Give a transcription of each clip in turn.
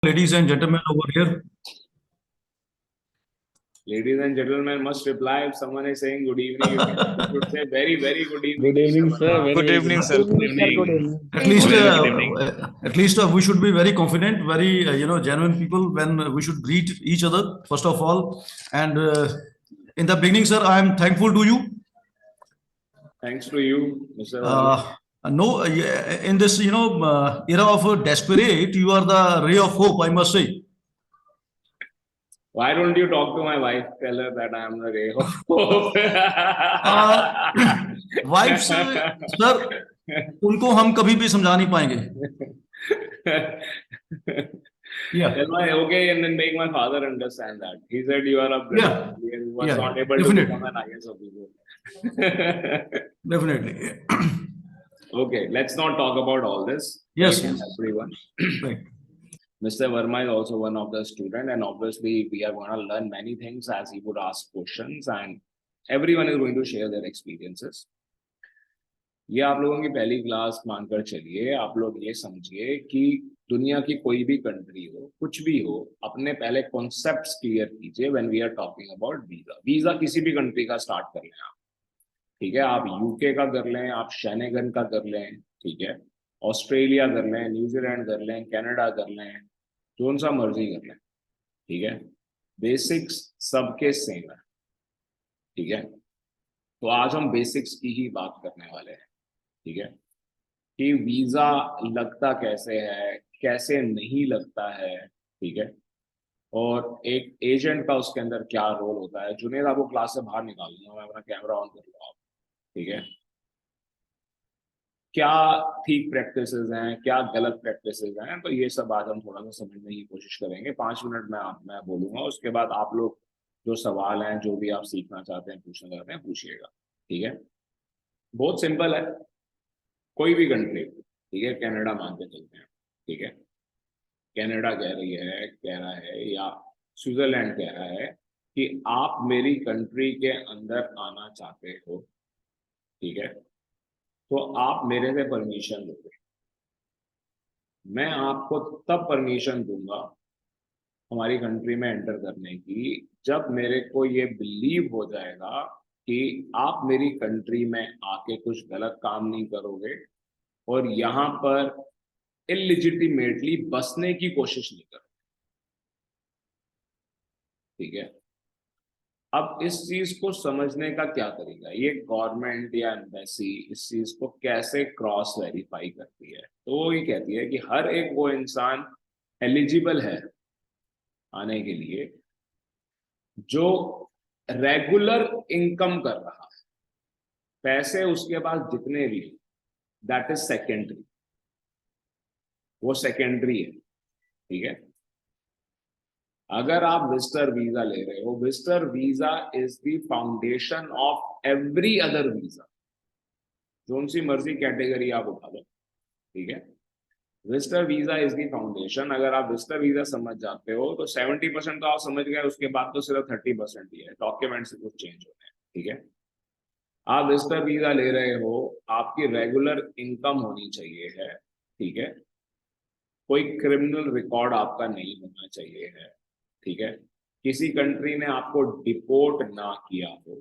Ladies and gentlemen over here. Ladies and gentlemen must reply if someone is saying good evening. You should say very, very good evening. Good evening, sir. Very, Good very evening, good sir. Good evening. evening. Good evening. At least, Very good evening. we should be very confident, very genuine people when we should greet each other first of all. And in the beginning, sir, I am thankful to you. Thanks to you, Mr. No, in this era of desperate, you are the ray of hope, I must say. Why don't you talk to my wife? Tell her that I am the ray of hope. Wife sir उनको हम कभी भी समझा नहीं पाएंगे. Yeah. Tell my okay, and then make my father understand that. He said you are a brilliant. Yeah. He was Yeah. not able to Definitely. become an IS officer. Definitely. Okay, let's not talk about all this. Yes. Welcome everyone. Right. Mr. Verma is also one of the student, and obviously we are going to learn many things as he would ask questions, and everyone is going to share their experiences. ये आप लोगों की पहली class मानकर चलिए. आप लोग ये समझिए कि दुनिया की कोई भी कंट्री हो, कुछ भी हो, अपने पहले कॉन्सेप्ट्स क्लियर कीजिए when we are talking about visa. Visa किसी भी कंट्री का स्टार्ट कर लें आप, ठीक है. आप यूके का कर लें, आप शेनेगन का कर लें, ठीक है. ऑस्ट्रेलिया कर लें, न्यूजीलैंड कर लें, कनाडा कर लें, जोन सा मर्जी कर लें, ठीक है. बेसिक्स सबके सेम है, ठीक है. तो आज हम बेसिक्स की ही बात करने वाले हैं, ठीक है. कि वीजा लगता कैसे है, कैसे नहीं लगता है, ठीक है. और एक एजेंट का उसके अंदर क्या रोल होता है. जुनेद आपको क्लास से बाहर निकाल दूंगा, मैं अपना कैमरा ऑन कर लूंगा, ठीक है. क्या ठीक प्रैक्टिसेस हैं, क्या गलत प्रैक्टिसेस हैं, तो ये सब आज हम थोड़ा सा समझने की कोशिश करेंगे. 5 मिनट में मैं बोलूंगा, उसके बाद आप लोग जो सवाल हैं, जो भी आप सीखना चाहते हैं, पूछना चाहते हैं, पूछिएगा, ठीक है. बहुत सिंपल है. कोई भी कंट्री, ठीक है. कनाडा मान के चलते हैं, ठीक है. कनाडा कह रहा है या स्विट्जरलैंड कह रहा है कि आप मेरी कंट्री के अंदर आना चाहते हो, ठीक है. तो आप मेरे से परमिशन लोगे. मैं आपको तब परमिशन दूंगा हमारी कंट्री में एंटर करने की जब मेरे को ये बिलीव हो जाएगा कि आप मेरी कंट्री में आके कुछ गलत काम नहीं करोगे और यहाँ पर इलिजिटिमेटली बसने की कोशिश नहीं करोगे, ठीक है. अब इस चीज को समझने का क्या तरीका है, ये गवर्नमेंट या एम्बेसी इस चीज को कैसे क्रॉस वेरीफाई करती है. तो वो ये कहती है कि हर एक वो इंसान एलिजिबल है आने के लिए जो रेगुलर इनकम कर रहा है. पैसे उसके पास जितने भी, दैट इज सेकेंडरी. वो सेकेंडरी है, ठीक है. अगर आप विजिटर वीजा ले रहे हो, visitor visa is the foundation of every other visa. जोन सी मर्जी कैटेगरी आप उठा लो, ठीक है. Visitor visa is the foundation. अगर आप विजिटर वीजा समझ जाते हो तो 70% तो आप समझ गए. उसके बाद तो सिर्फ 30% ही है, डॉक्यूमेंट्स कुछ चेंज होते हैं, ठीक है. आप विजिटर वीजा ले रहे हो, आपकी रेगुलर इनकम होनी चाहिए है, ठीक है. कोई क्रिमिनल रिकॉर्ड आपका नहीं होना चाहिए है, ठीक है. किसी कंट्री ने आपको डिपोर्ट ना किया हो.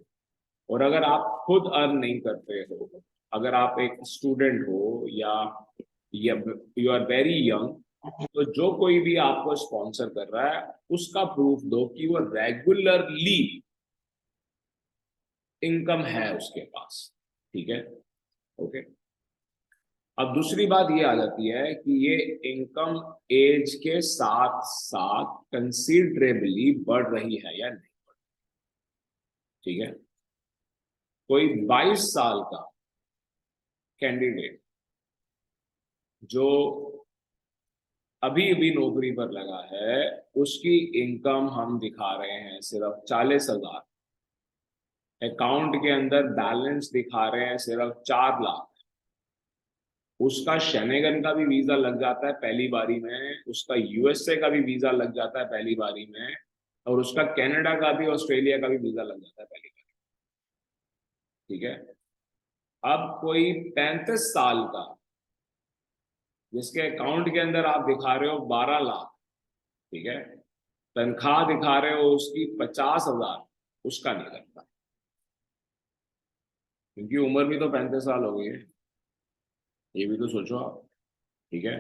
और अगर आप खुद अर्न नहीं करते हो, अगर आप एक स्टूडेंट हो या यू आर वेरी यंग, तो जो कोई भी आपको स्पॉन्सर कर रहा है उसका प्रूफ दो कि वो रेगुलरली इनकम है उसके पास, ठीक है. ओके. अब दूसरी बात ये आ जाती है कि ये इनकम एज के साथ साथ कंसिडरेबली बढ़ रही है या नहीं बढ़ रही, ठीक है. कोई 22 साल का कैंडिडेट जो अभी अभी नौकरी पर लगा है, उसकी इनकम हम दिखा रहे हैं सिर्फ 40,000. अकाउंट के अंदर बैलेंस दिखा रहे हैं सिर्फ 4 लाख. उसका शेनेगन का भी वीजा लग जाता है पहली बारी में, उसका यूएसए का भी वीजा लग जाता है पहली बारी में, और उसका कनाडा का भी, ऑस्ट्रेलिया का भी वीजा लग जाता है पहली बारी, ठीक है. अब कोई 35 साल का जिसके अकाउंट के अंदर आप दिखा रहे हो 12 लाख, ठीक है, तनख्वाह दिखा रहे हो उसकी 50,000, उसका नहीं करता, क्योंकि उम्र भी तो 35 साल हो गई है, ये भी तो सोचो आप। ठीक है,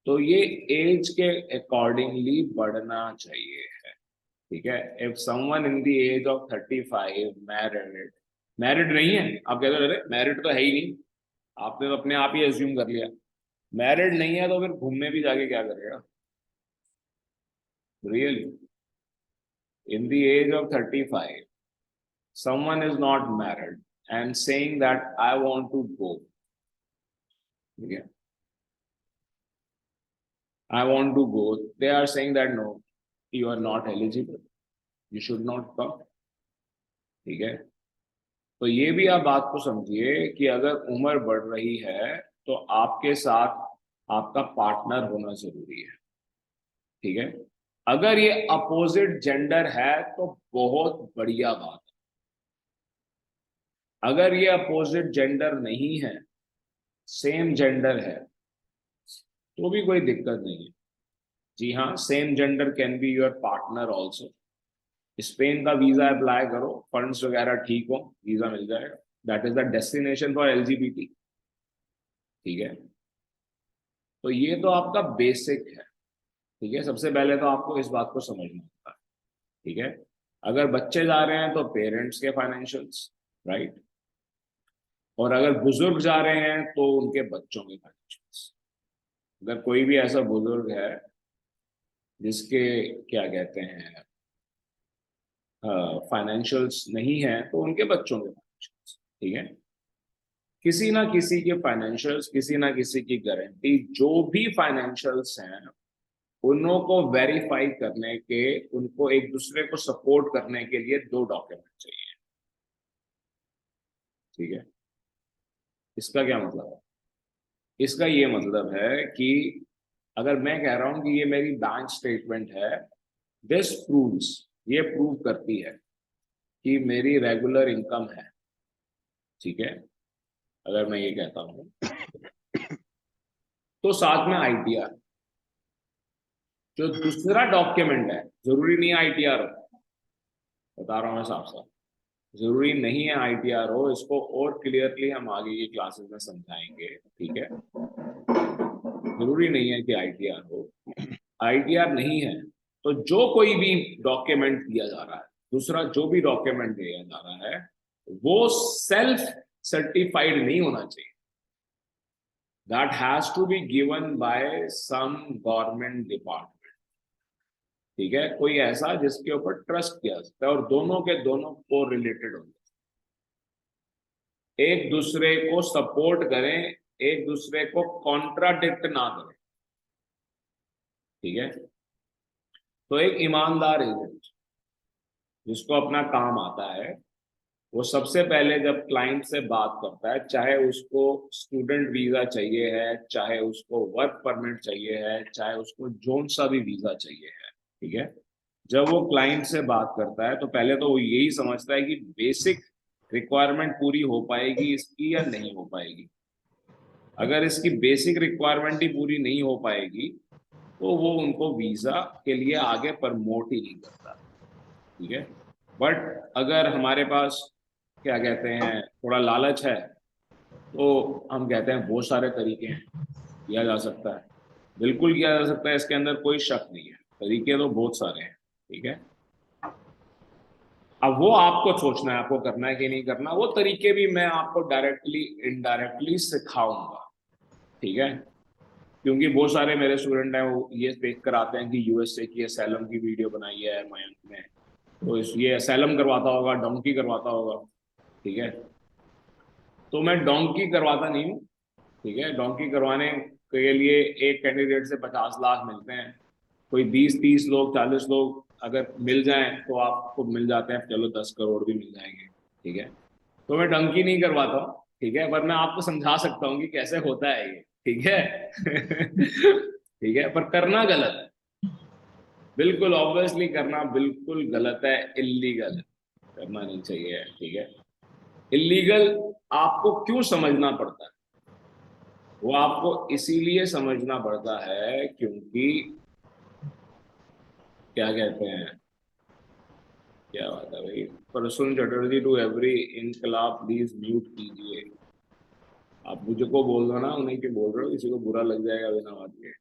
तो ये एज के अकॉर्डिंगली बढ़ना चाहिए है। ठीक है, if someone in the age of 35 married, married नहीं है, आप कहते हो अरे मैरिड तो है ही नहीं, आपने तो अपने आप ही एज्यूम कर लिया, मैरिड नहीं है तो फिर घूमने भी जाके क्या करेगा, really. In the age of 35 someone is not married and saying that I want to go, ठीक है, I want to go, they are saying that no, you are not eligible, you should not come। ठीक है, तो ये भी आप बात को समझिए कि अगर उम्र बढ़ रही है तो आपके साथ आपका पार्टनर होना जरूरी है। ठीक है, अगर ये अपोजिट जेंडर है तो बहुत बढ़िया बात है, अगर ये अपोजिट जेंडर नहीं है, सेम जेंडर है, तो भी कोई दिक्कत नहीं है। जी हाँ, same gender can be your partner also. Spain का वीजा अप्लाई करो, फंड्स वगैरह ठीक हो, वीजा मिल जाएगा, that is the destination for LGBT. ठीक है, तो ये तो आपका बेसिक है। ठीक है, सबसे पहले तो आपको इस बात को समझना होता है। ठीक है, अगर बच्चे जा रहे हैं तो पेरेंट्स के फाइनेंशियल्स, राइट, और अगर बुजुर्ग जा रहे हैं तो उनके बच्चों के फाइनेंशियल्स। अगर कोई भी ऐसा बुजुर्ग है जिसके क्या कहते हैं फाइनेंशियल्स नहीं है, तो उनके बच्चों के फाइनेंशियल्स। ठीक है, किसी ना किसी के फाइनेंशियल्स, किसी ना किसी की गारंटी, जो भी फाइनेंशियल्स हैं उन्हों को वेरीफाई करने के, उनको एक दूसरे को सपोर्ट करने के लिए 2 डॉक्यूमेंट चाहिए। ठीक है, इसका क्या मतलब है? इसका ये मतलब है कि अगर मैं कह रहा हूं कि ये मेरी बैंक स्टेटमेंट है, दिस प्रूव्स, ये प्रूव करती है कि मेरी रेगुलर इनकम है। ठीक है, अगर मैं ये कहता हूं तो साथ में आईटीआर, जो दूसरा डॉक्यूमेंट है, जरूरी नहीं आईटीआर हो, बता रहा हूं मैं साफ साफ, जरूरी नहीं है आईटीआर हो, इसको और क्लियरली हम आगे की क्लासेस में समझाएंगे। ठीक है, जरूरी नहीं है कि आईटीआर हो, आईटीआर नहीं है तो जो कोई भी डॉक्यूमेंट दिया जा रहा है, दूसरा जो भी डॉक्यूमेंट दिया जा रहा है, वो सेल्फ सर्टिफाइड नहीं होना चाहिए, that has to be given by some government department. ठीक है, कोई ऐसा जिसके ऊपर ट्रस्ट किया सकता है, और दोनों के दोनों को रिलेटेड होंगे, एक दूसरे को सपोर्ट करें, एक दूसरे को कॉन्ट्राडिक्ट ना करें। ठीक है, तो एक ईमानदार एजेंट जिसको अपना काम आता है, वो सबसे पहले जब क्लाइंट से बात करता है, चाहे उसको स्टूडेंट वीजा चाहिए है, चाहे उसको वर्क परमिट चाहिए है, चाहे उसको जोन सा भी वीजा चाहिए है, ठीक है, जब वो क्लाइंट से बात करता है तो पहले तो वो यही समझता है कि बेसिक रिक्वायरमेंट पूरी हो पाएगी इसकी या नहीं हो पाएगी। अगर इसकी बेसिक रिक्वायरमेंट ही पूरी नहीं हो पाएगी तो वो उनको वीजा के लिए आगे प्रमोट ही नहीं करता। ठीक है, बट अगर हमारे पास क्या कहते हैं थोड़ा लालच है, तो हम कहते हैं बहुत सारे तरीके हैं, किया जा सकता है, बिल्कुल किया जा सकता है, इसके अंदर कोई शक नहीं है, तरीके तो बहुत सारे हैं। ठीक है, अब वो आपको सोचना है आपको करना है कि नहीं करना, वो तरीके भी मैं आपको डायरेक्टली इनडायरेक्टली सिखाऊंगा। ठीक है, क्योंकि बहुत सारे मेरे स्टूडेंट हैं वो ये देख कर आते हैं कि यूएसए की असैलम की वीडियो बनाई है मयंक ने, तो ये असैलम करवाता होगा, डोंकी करवाता होगा। ठीक है, तो मैं डोंकी करवाता नहीं हूँ। ठीक है, डोंकी करवाने के लिए एक कैंडिडेट से 50 लाख मिलते हैं, कोई 20-30 लोग 40 लोग अगर मिल जाएं तो आपको मिल जाते हैं, चलो 10 करोड़ भी मिल जाएंगे। ठीक है, तो मैं डंकी नहीं करवाता हूँ। ठीक है, पर मैं आपको समझा सकता हूँ कि कैसे होता है ये। ठीक है ठीक है, पर करना गलत है, बिल्कुल ऑब्वियसली करना बिल्कुल गलत है, इलीगल है, करना नहीं चाहिए। ठीक है, इलीगल आपको क्यों समझना पड़ता है? वो आपको इसीलिए समझना पड़ता है क्योंकि क्या कहते हैं, क्या बात है भाई, प्रसून चटर्जी टू एवरी इनकलाब प्लीज म्यूट कीजिए। आप मुझको बोल दो ना, उन्हीं के बोल रहे हो, किसी को बुरा लग जाएगा बिना बात के।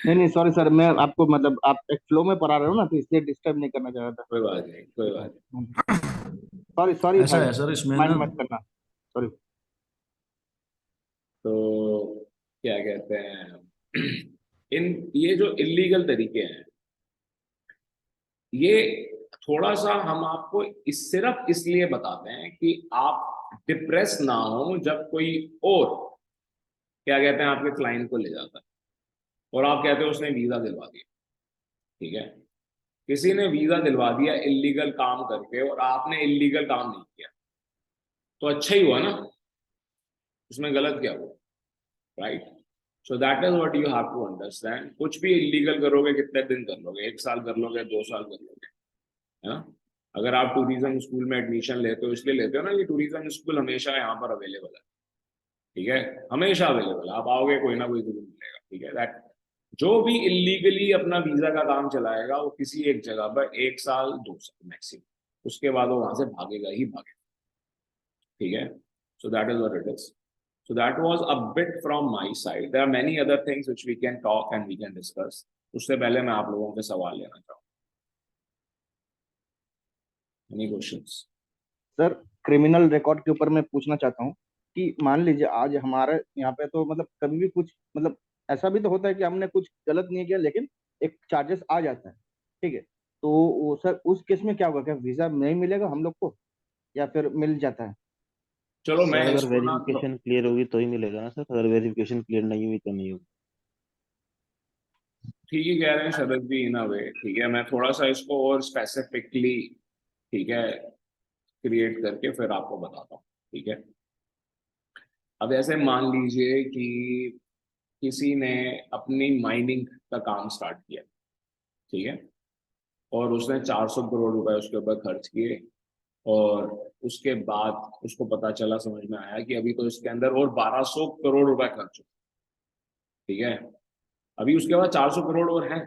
नहीं नहीं, सॉरी सर, मैं आपको मतलब आप एक फ्लो में पढ़ा रहे हो ना, तो इसलिए डिस्टर्ब नहीं करना चाह रहा कोई बात नहीं, कोई बात था। सॉरी सॉरी ऐसा भाई, है सर इसमें ना, माइंड मत करना। सॉरी। तो क्या कहते हैं, इन ये जो इलीगल तरीके हैं, ये थोड़ा सा हम आपको इस सिर्फ इसलिए बताते हैं कि आप डिप्रेस ना हो जब कोई और क्या कहते हैं आपके क्लाइंट को ले जाता है और आप कहते हो उसने वीजा दिलवा दिया। ठीक है, किसी ने वीजा दिलवा दिया इलीगल काम करके और आपने इलीगल काम नहीं किया, तो अच्छा ही हुआ ना, उसमें गलत क्या हुआ, right? So that is what you have to understand. कुछ भी इलीगल करोगे कितने दिन कर लोगे, 1 साल कर लोगे, 2 साल कर लोगे, है ना? अगर आप टूरिज्म स्कूल में एडमिशन लेते हो, इसलिए लेते हो ना कि टूरिज्म स्कूल हमेशा यहाँ पर अवेलेबल है। ठीक है, हमेशा अवेलेबल है, आप आओगे कोई ना कोई जरूर मिलेगा। ठीक है, दैट जो भी इलीगली अपना वीजा का काम चलाएगा वो किसी एक जगह पर 1 साल 2 साल मैक्सिमम, उसके बाद वो वहां से भागेगा ही भागेगा। ठीक है, सो that is what it is. So that was a bit from my side. There are many other things which we can talk and we can discuss. उससे पहले मैं आप लोगों के सवाल लेना चाहूँ। Any questions? Sir, criminal record के ऊपर मैं पूछना चाहता हूँ कि मान लीजिए आज हमारे यहाँ पे तो मतलब कभी भी कुछ मतलब ऐसा भी तो होता है कि हमने कुछ गलत नहीं किया लेकिन एक चार्जेस आ जाता है, ठीक है? तो वो सर उस केस में क्या होगा? क्या वीजा नहीं मिलेगा हम लोग को या फिर मिल जाता है? चलो मैं सर अगर इसको ना वेरिफिकेशन क्लियर होगी तो ही मिलेगा ना सर, अगर वेरिफिकेशन क्लियर नहीं हुई तो नहीं होगी। ठीक ही कह रहे हैं शरद भी इन अ वे। ठीक है, मैं थोड़ा सा इसको और स्पेसिफिकली, ठीक है, क्रिएट करके फिर आपको बताता हूँ। ठीक है, अब ऐसे मान लीजिए कि किसी ने अपनी माइनिंग का काम स्टार्ट किया। ठीक है, और उसने 400 करोड़ रुपए उसके ऊपर खर्च किए और उसके बाद उसको पता चला, समझ में आया कि अभी तो इसके अंदर और 1200 करोड़ रुपए खर्च हो। ठीक है, अभी उसके बाद 400 करोड़ और हैं,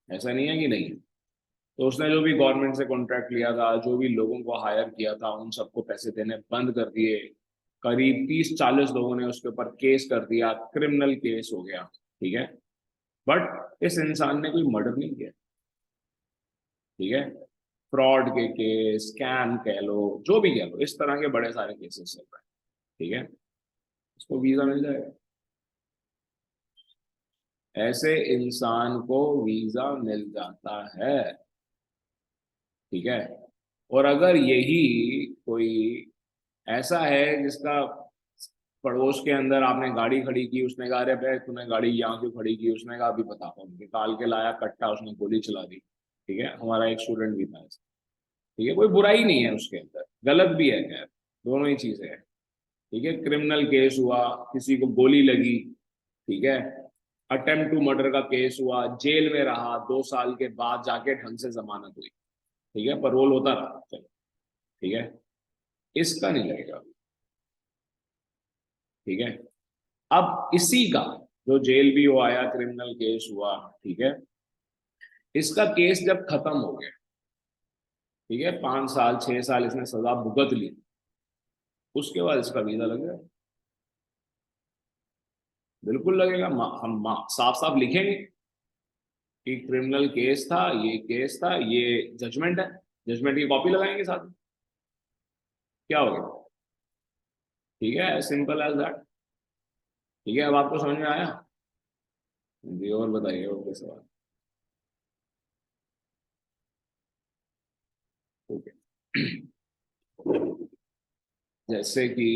ऐसा नहीं है कि नहीं है। तो उसने जो भी गवर्नमेंट से कॉन्ट्रैक्ट लिया था, जो भी लोगों को हायर किया था, उन सबको पैसे देने बंद कर दिए। करीब 30-40 लोगों ने उसके ऊपर केस कर दिया, क्रिमिनल केस हो गया। ठीक है, बट इस इंसान ने कोई मर्डर नहीं किया। ठीक है, फ्रॉड के केस, स्कैम कह लो, जो भी कह लो, इस तरह के बड़े सारे केसेस चल रहे हैं। ठीक है, इसको वीजा मिल जाएगा, ऐसे इंसान को वीजा मिल जाता है। ठीक है, और अगर यही कोई ऐसा है जिसका पड़ोस के अंदर आपने गाड़ी खड़ी की, उसने कहा अरे भाई तूने गाड़ी यहाँ क्यों खड़ी की, उसने कहा अभी बताता हूँ, निकाल के लाया कट्टा, उसने गोली चला दी। ठीक है, हमारा एक स्टूडेंट भी था ऐसा। ठीक है, कोई बुराई नहीं है उसके अंदर, गलत भी है, खैर दोनों ही चीजें हैं। ठीक है, क्रिमिनल केस हुआ, किसी को गोली लगी। ठीक है, अटेम्प्ट टू मर्डर का केस हुआ, जेल में रहा, 2 साल के बाद जाके ढंग से जमानत हुई। ठीक है, परोल होता रहा, चलो। ठीक है, इसका नहीं लगेगा। ठीक है, अब इसी का जो जेल भी हो आया, क्रिमिनल केस हुआ, ठीक है, इसका केस जब खत्म हो गया, ठीक है, 5 साल 6 साल इसने सजा भुगत ली, उसके बाद इसका वीजा लगेगा, बिल्कुल लगेगा। हम साफ साफ लिखेंगे कि क्रिमिनल केस था, ये केस था, ये जजमेंट है, जजमेंट की कॉपी लगाएंगे साथ में, क्या हो गया? ठीक है, सिंपल एज दैट। ठीक है, अब आपको समझ में आया? जी, और बताइए, और कोई सवाल? ओके, जैसे कि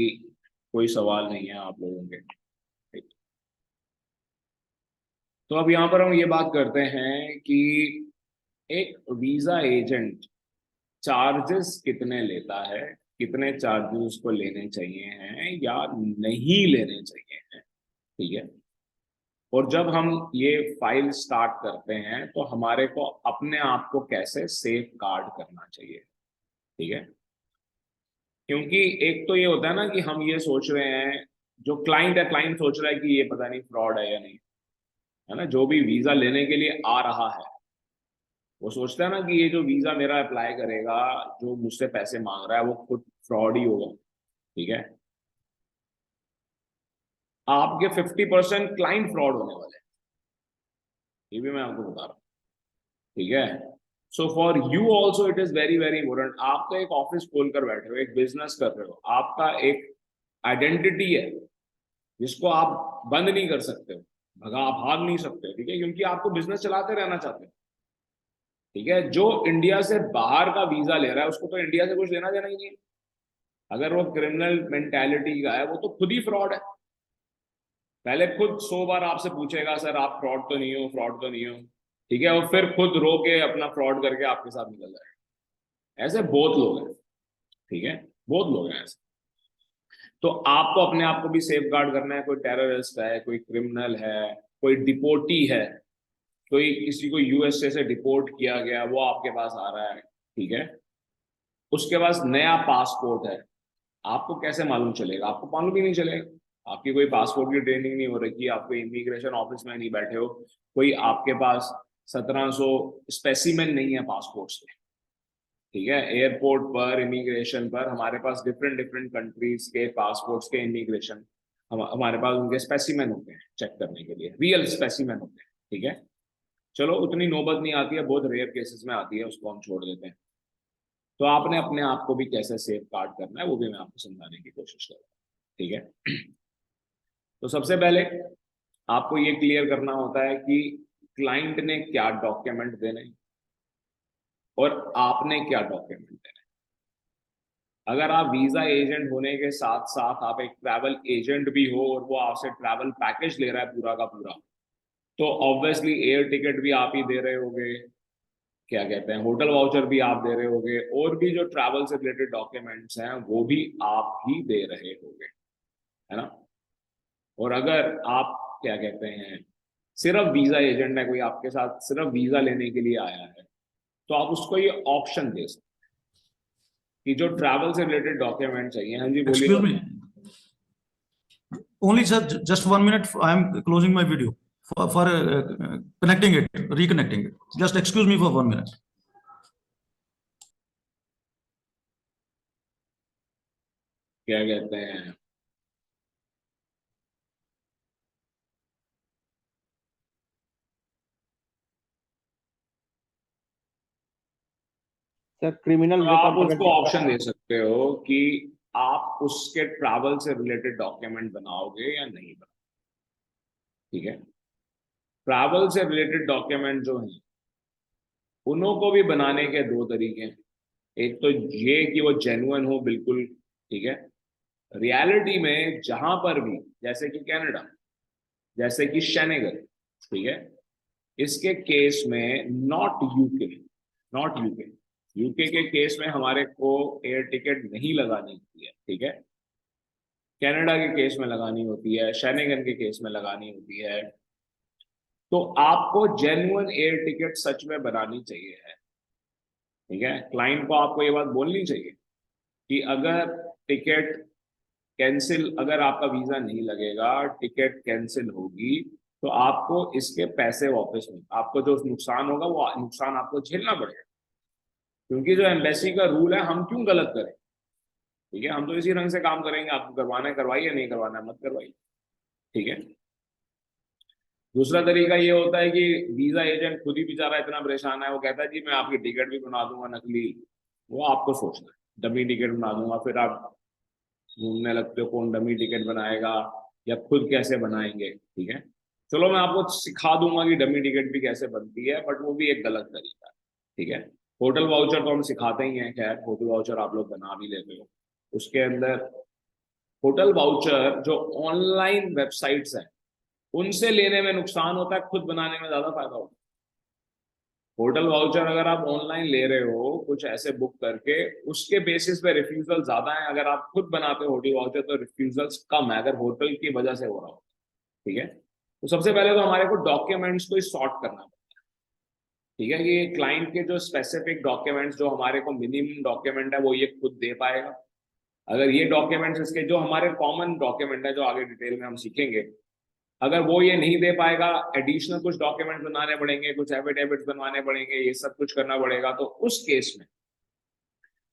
कोई सवाल नहीं है आप लोगों के, ठीक। तो अब यहाँ पर हम ये बात करते हैं कि एक वीजा एजेंट चार्जेस कितने लेता है, कितने चार्जेस उसको लेने चाहिए हैं या नहीं लेने चाहिए हैं। ठीक है, और जब हम ये फाइल स्टार्ट करते हैं तो हमारे को अपने आप को कैसे सेफ गार्ड करना चाहिए। ठीक है, क्योंकि एक तो ये होता है ना कि हम ये सोच रहे हैं, जो क्लाइंट है, क्लाइंट सोच रहा है कि ये पता नहीं फ्रॉड है या नहीं, है ना, जो भी वीजा लेने के लिए आ रहा है वो सोचता है ना कि ये जो वीजा मेरा अप्लाई करेगा, जो मुझसे पैसे मांग रहा है वो खुद फ्रॉड ही होगा। ठीक है, आपके 50% क्लाइंट फ्रॉड होने वाले हैं, ये भी मैं आपको बता रहा हूँ। ठीक है, so for you also it is very very important. आप तो एक ऑफिस खोल कर बैठे हो, एक बिजनेस कर रहे हो, आपका एक आइडेंटिटी है जिसको आप बंद नहीं कर सकते हो, भाग नहीं सकते हो। ठीक है, क्योंकि आपको बिजनेस चलाते रहना चाहते हो। ठीक है, जो इंडिया से बाहर का वीजा ले रहा है उसको तो इंडिया से कुछ लेना देना ही नहीं है। अगर वो क्रिमिनल मेंटालिटी का है वो तो खुद ही फ्रॉड है। पहले खुद 100 बार आपसे पूछेगा सर आप फ्रॉड तो नहीं हो, फ्रॉड तो नहीं हो। ठीक है, और फिर खुद रो के अपना फ्रॉड करके आपके साथ निकल जाएगा। ऐसे बहुत लोग हैं। ठीक है, बहुत लोग हैं ऐसे। तो आपको अपने आप को भी सेफ गार्ड करना है। कोई टेररिस्ट है, कोई क्रिमिनल है, कोई डिपोर्टी है, कोई किसी को यूएसए से डिपोर्ट किया गया वो आपके पास आ रहा है। ठीक है, उसके पास नया पासपोर्ट है, आपको कैसे मालूम चलेगा? आपको मालूम ही नहीं चलेगा। आपकी कोई पासपोर्ट की ट्रेनिंग नहीं हो रही, आप इमिग्रेशन ऑफिस में नहीं बैठे हो, कोई आपके पास 1700 स्पेसिमेन नहीं है पासपोर्ट से। ठीक है, एयरपोर्ट पर, इमिग्रेशन पर हमारे पास डिफरेंट डिफरेंट कंट्रीज के पासपोर्ट्स के इमिग्रेशन हमारे पास उनके स्पेसिमेन होते हैं चेक करने के लिए, रियल स्पेसिमेन होते हैं। ठीक है, चलो उतनी नौबत नहीं आती है, बहुत रेयर केसेस में आती है, उसको हम छोड़ देते हैं। तो आपने अपने आप को भी कैसे सेफ गार्ड करना है वो भी मैं आपको समझाने की कोशिश करूँगा। ठीक है, तो सबसे पहले आपको ये क्लियर करना होता है कि क्लाइंट ने क्या डॉक्यूमेंट देने और आपने क्या डॉक्यूमेंट देने। अगर आप वीजा एजेंट होने के साथ साथ आप एक ट्रैवल एजेंट भी हो और वो आपसे ट्रैवल पैकेज ले रहा है पूरा का पूरा, तो ऑब्वियसली एयर टिकट भी आप ही दे रहे होगे, क्या कहते हैं, होटल वाउचर भी आप दे रहे होगे, और भी जो ट्रैवल से रिलेटेड डॉक्यूमेंट्स हैं वो भी आप ही दे रहे होगे, है ना। और अगर आप क्या कहते हैं सिर्फ वीजा एजेंट है, कोई आपके साथ सिर्फ वीजा लेने के लिए आया है, तो आप उसको ये ऑप्शन दे सकते हैं कि जो ट्रैवल से रिलेटेड डॉक्यूमेंट चाहिए। हाँ जी बोलिए। Excuse me. Only sir, just 1 minute. I am closing my video for connecting it, reconnecting it. Just excuse me for 1 minute. क्या कहते हैं, सर क्रिमिनल तो आप रिकॉर्ड उसको अगर ऑप्शन दे सकते हो कि आप उसके ट्रैवल से रिलेटेड डॉक्यूमेंट बनाओगे या नहीं बनाओगे। ठीक है, ट्रैवल से रिलेटेड डॉक्यूमेंट जो हैं उन्हों को भी बनाने के दो तरीके हैं। एक तो ये कि वो जेन्युइन हो बिल्कुल। ठीक है, रियलिटी में जहां पर भी, जैसे कि कनाडा, जैसे कि शेनेगल, ठीक है, इसके केस में नॉट यूके, यूके के केस में हमारे को एयर टिकट नहीं लगानी होती है। ठीक है, कनाडा के केस में लगानी होती है, शेनेगन के केस में लगानी होती है। तो आपको जेन्युइन एयर टिकट सच में बनानी चाहिए है। ठीक है, क्लाइंट को आपको ये बात बोलनी चाहिए कि अगर टिकट कैंसिल, अगर आपका वीजा नहीं लगेगा, टिकट कैंसिल होगी, तो आपको इसके पैसे वापस नहीं, आपको जो नुकसान होगा वो नुकसान आपको झेलना पड़ेगा। क्योंकि जो एम्बेसी का रूल है, हम क्यों गलत करें। ठीक है, हम तो इसी रंग से काम करेंगे, आपको करवाना है करवाइए, नहीं करवाना है मत करवाइए। ठीक है, दूसरा तरीका ये होता है कि वीजा एजेंट खुद ही बेचारा इतना परेशान है, वो कहता है जी मैं आपकी टिकट भी बना दूंगा नकली। वो आपको सोचना है, डमी टिकट बना दूंगा, फिर आप घूमने लगते हो कौन डमी टिकट बनाएगा या खुद कैसे बनाएंगे। ठीक है, चलो मैं आपको सिखा दूंगा कि डमी टिकट भी कैसे बनती है, बट वो भी एक गलत तरीका है। ठीक है, होटल वाउचर तो हम सिखाते ही हैं, खैर होटल वाउचर आप लोग बना भी लेते हो। उसके अंदर होटल वाउचर जो ऑनलाइन वेबसाइट्स हैं उनसे लेने में नुकसान होता है, खुद बनाने में ज्यादा फायदा होता है। होटल वाउचर अगर आप ऑनलाइन ले रहे हो कुछ ऐसे बुक करके, उसके बेसिस पे रिफ्यूजल ज्यादा है। अगर आप खुद बनाते हो होटल वाउचर तो रिफ्यूजल्स कम है, अगर होटल की वजह से हो रहा हो। ठीक है, तो सबसे पहले तो हमारे को डॉक्यूमेंट्स को सॉर्ट करना पड़ता है। ठीक है, ये क्लाइंट के जो स्पेसिफिक डॉक्यूमेंट्स, जो हमारे को मिनिमम डॉक्यूमेंट है वो ये खुद दे पाएगा। अगर ये डॉक्यूमेंट्स इसके जो हमारे कॉमन डॉक्यूमेंट है जो आगे डिटेल में हम सीखेंगे, अगर वो ये नहीं दे पाएगा, एडिशनल कुछ डॉक्यूमेंट बनाने पड़ेंगे, कुछ एफिडेविट बनवाने पड़ेंगे, ये सब कुछ करना पड़ेगा, तो उस केस में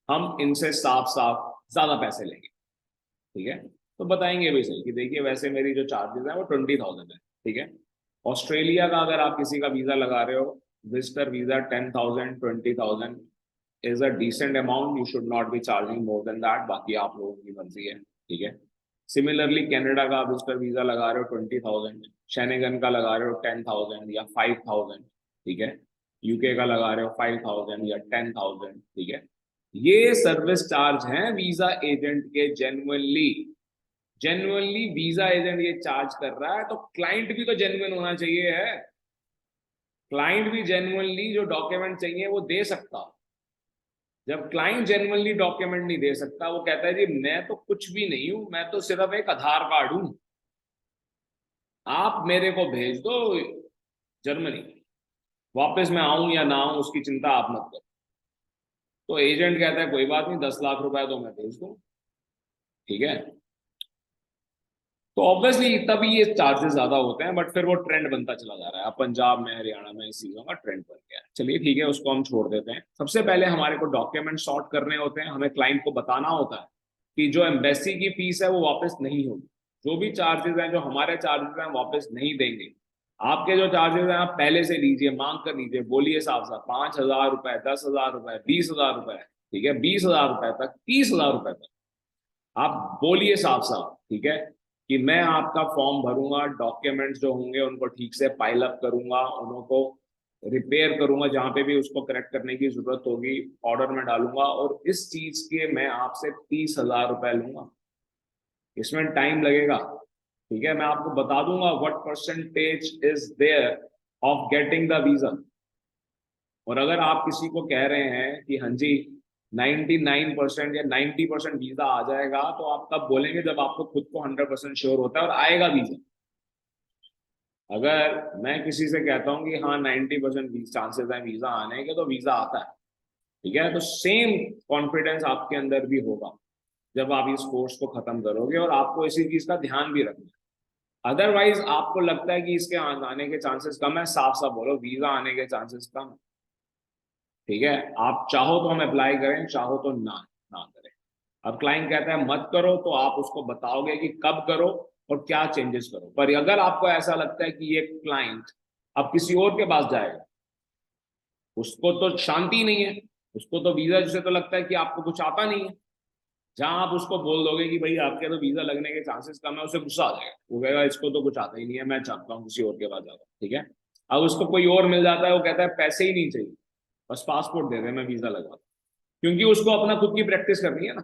हम इनसे साफ साफ ज्यादा पैसे लेंगे। ठीक है, तो बताएंगे भी सही कि देखिए वैसे मेरी जो चार्जेस है वो 20,000 है। ठीक है, ऑस्ट्रेलिया का अगर आप किसी का वीजा लगा रहे हो, visitor visa 10,000 20,000 is a decent amount, you should not be charging more than that, बाकी आप लोगों की मर्जी है। ठीक है, सिमिलरली कनाडा का विजिटर वीजा लगा रहे हो 20,000, शेनेगन का लगा रहे हो 10,000 या 5,000। ठीक है, यूके का लगा रहे हो 5,000 या 10,000। ठीक है, ये सर्विस चार्ज हैं वीजा एजेंट के। जेन्युइनली वीजा एजेंट ये चार्ज कर रहा है, तो क्लाइंट भी तो जेन्युइन होना चाहिए है। क्लाइंट भी जेन्युइनली जो डॉक्यूमेंट चाहिए वो दे सकता। जब क्लाइंट जेन्युइनली डॉक्यूमेंट नहीं दे सकता, वो कहता है जी मैं तो कुछ भी नहीं हूं, मैं तो सिर्फ एक आधार कार्ड हूं, आप मेरे को भेज दो जर्मनी, वापस मैं आऊं या ना आऊं उसकी चिंता आप मत करो। तो एजेंट कहता है कोई बात नहीं, 10 लाख रुपए तो मैं भेज दूं। ठीक है, तो ऑब्वियसली तभी ये चार्जेस ज्यादा होते हैं, बट फिर वो ट्रेंड बनता चला जा रहा है। अब पंजाब में, हरियाणा में इस चीजों का ट्रेंड बन गया है। चलिए ठीक है, उसको हम छोड़ देते हैं। सबसे पहले हमारे को डॉक्यूमेंट सॉर्ट करने होते हैं, हमें क्लाइंट को बताना होता है कि जो एम्बेसी की फीस है वो वापस नहीं होगी, जो भी चार्जेस हैं, जो हमारे चार्जेस हैं वापस नहीं देंगे। आपके जो चार्जेस हैं आप पहले से लीजिए, मांग कर लीजिए, बोलिए साफ साफ 5,000 रुपए, 10,000 रुपए, 20,000 रुपए। ठीक है, 20,000 रुपए तक, 30,000 रुपए तक आप बोलिए साफ साफ। ठीक है, कि मैं आपका फॉर्म भरूंगा, डॉक्यूमेंट्स जो होंगे उनको ठीक से पाइल अप करूंगा, उनको रिपेयर करूंगा, जहां पे भी उसको करेक्ट करने की जरूरत होगी ऑर्डर में डालूंगा, और इस चीज के मैं आपसे 30,000 रुपए लूंगा। इसमें टाइम लगेगा। ठीक है, मैं आपको बता दूंगा what percentage is there of getting the visa. और अगर आप किसी को कह रहे हैं कि हाँ जी 99% या 90% वीजा आ जाएगा, तो आप तब बोलेंगे जब आपको खुद को 100% श्योर होता है और आएगा वीजा। अगर मैं किसी से कहता हूँ कि हाँ 90% चांसेस है वीजा आने के, तो वीजा आता है। ठीक है, तो सेम कॉन्फिडेंस आपके अंदर भी होगा जब आप इस कोर्स को खत्म करोगे, और आपको इसी चीज का ध्यान भी रखना है। अदरवाइज आपको लगता है कि इसके आने के चांसेस कम है, साफ साफ बोलो वीजा आने के चांसेस कम है। ठीक है, आप चाहो तो हम अप्लाई करें, चाहो तो ना ना करें। अब क्लाइंट कहता है मत करो, तो आप उसको बताओगे कि कब करो और क्या चेंजेस करो। पर अगर आपको ऐसा लगता है कि ये क्लाइंट अब किसी और के पास जाएगा, उसको तो शांति नहीं है, उसको तो वीजा जिसे तो लगता है कि आपको कुछ आता नहीं है, जहां आप उसको बोल दोगे कि भाई आपके तो वीजा लगने के चांसेस कम है, उसे गुस्सा आ जाएगा। वो कहेगा इसको तो कुछ आता ही नहीं है, मैं चाहता हूँ किसी और के पास जाता। ठीक है, अब उसको कोई और मिल जाता है, वो कहता है पैसे ही नहीं चाहिए, बस पासपोर्ट दे दे, मैं वीजा लगवा, क्योंकि उसको अपना खुद की प्रैक्टिस करनी है ना।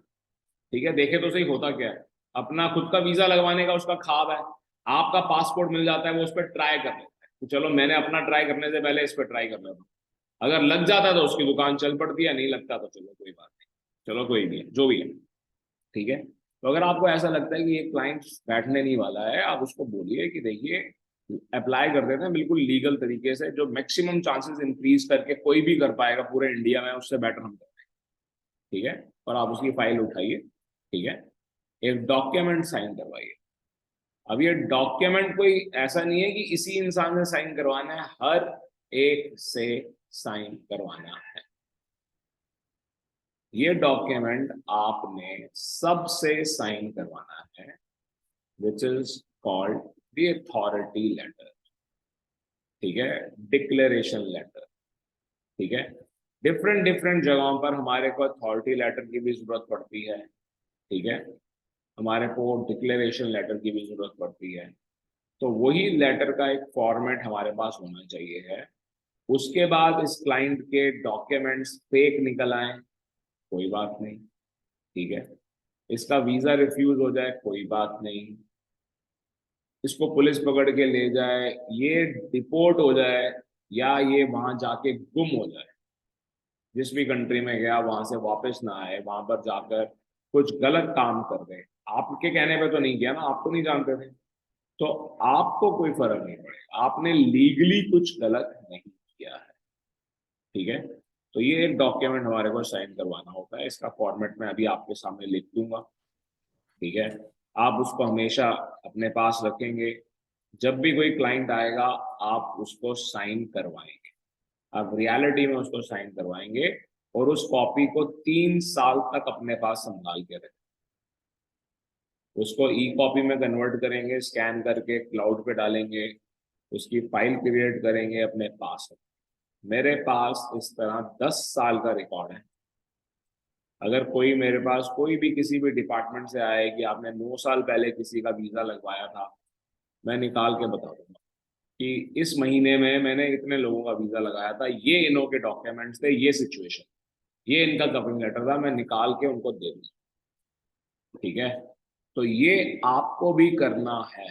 ठीक है, देखे तो सही होता क्या है, अपना खुद का वीजा लगवाने का उसका ख्वाब है, आपका पासपोर्ट मिल जाता है, वो उस पर ट्राई कर लेता है तो चलो मैंने अपना ट्राई करने से पहले इस पर ट्राई कर लेता हूँ। अगर लग जाता है तो उसकी दुकान चल पड़ती है, नहीं लगता तो चलो कोई बात नहीं, चलो कोई नहीं है जो भी है। ठीक है, तो अगर आपको ऐसा लगता है कि ये क्लाइंट बैठने नहीं वाला है, आप उसको बोलिए कि देखिए अप्लाई कर देते हैं बिल्कुल लीगल तरीके से, जो मैक्सिमम चांसेस इंक्रीज करके कोई भी कर पाएगा पूरे इंडिया में, उससे बेटर हम करते हैं। ठीक है, और आप उसकी फाइल उठाइए। ठीक है, एक डॉक्यूमेंट साइन करवाइए। अब ये डॉक्यूमेंट कोई ऐसा नहीं है कि इसी इंसान से साइन करवाना है, हर एक से साइन करवाना है। ये डॉक्यूमेंट आपने सबसे साइन करवाना है, which is called the authority letter. ठीक है, डिक्लेरेशन लेटर। ठीक है, डिफरेंट डिफरेंट जगहों पर हमारे को अथॉरिटी लेटर की भी जरूरत पड़ती है। ठीक है, हमारे को डिक्लेरेशन लेटर की भी जरूरत पड़ती है। तो वही लेटर का एक फॉर्मेट हमारे पास होना चाहिए है। उसके बाद इस क्लाइंट के डॉक्यूमेंट्स फेक निकल आए, कोई बात नहीं। ठीक है, इसका वीजा रिफ्यूज हो जाए, कोई बात नहीं। इसको पुलिस पकड़ के ले जाए, ये डिपोर्ट हो जाए, या ये वहां जाके गुम हो जाए, जिस भी कंट्री में गया वहां से वापस ना आए, वहां पर जाकर कुछ गलत काम कर दे, आपके कहने पे तो नहीं किया ना, आप तो नहीं जानते थे, तो आपको कोई फर्क नहीं पड़ेगा, आपने लीगली कुछ गलत नहीं किया है। ठीक है, तो ये एक डॉक्यूमेंट हमारे को साइन करवाना होता है, इसका फॉर्मेट मैं अभी आपके सामने लिख दूंगा। ठीक है, आप उसको हमेशा अपने पास रखेंगे, जब भी कोई क्लाइंट आएगा आप उसको साइन करवाएंगे, आप रियलिटी में उसको साइन करवाएंगे और उस कॉपी को 3 साल तक अपने पास संभाल के रखें। उसको ई कॉपी में कन्वर्ट करेंगे, स्कैन करके क्लाउड पे डालेंगे, उसकी फाइल क्रिएट करेंगे अपने पास। मेरे पास इस तरह 10 साल का रिकॉर्ड है। अगर कोई मेरे पास कोई भी किसी भी डिपार्टमेंट से आए कि आपने 9 साल पहले किसी का वीजा लगवाया था, मैं निकाल के बता दूंगा कि इस महीने में मैंने इतने लोगों का वीजा लगाया था, ये इन्हों के डॉक्यूमेंट्स थे, ये सिचुएशन, ये इनका कवरिंग लेटर था, मैं निकाल के उनको दे दूंगा। ठीक है, तो ये आपको भी करना है।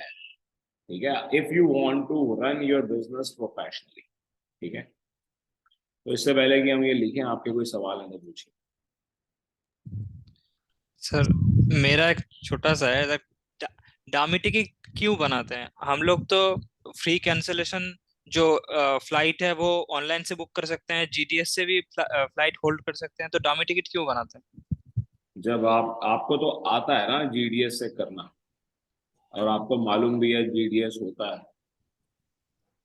ठीक है, if you want to run your business professionally. ठीक है, तो इससे पहले कि हम ये लिखें, आपके कोई सवाल है तो पूछिए। सर मेरा एक छोटा सा है, डामी टिकट क्यों बनाते हैं हम लोग? तो फ्री कैंसिलेशन जो फ्लाइट है वो ऑनलाइन से बुक कर सकते हैं, जीटीएस से भी फ्लाइट होल्ड कर सकते हैं, तो डामी टिकट क्यों बनाते हैं? जब आपको तो आता है ना जीडीएस से करना, और आपको मालूम भी है जीडीएस होता है।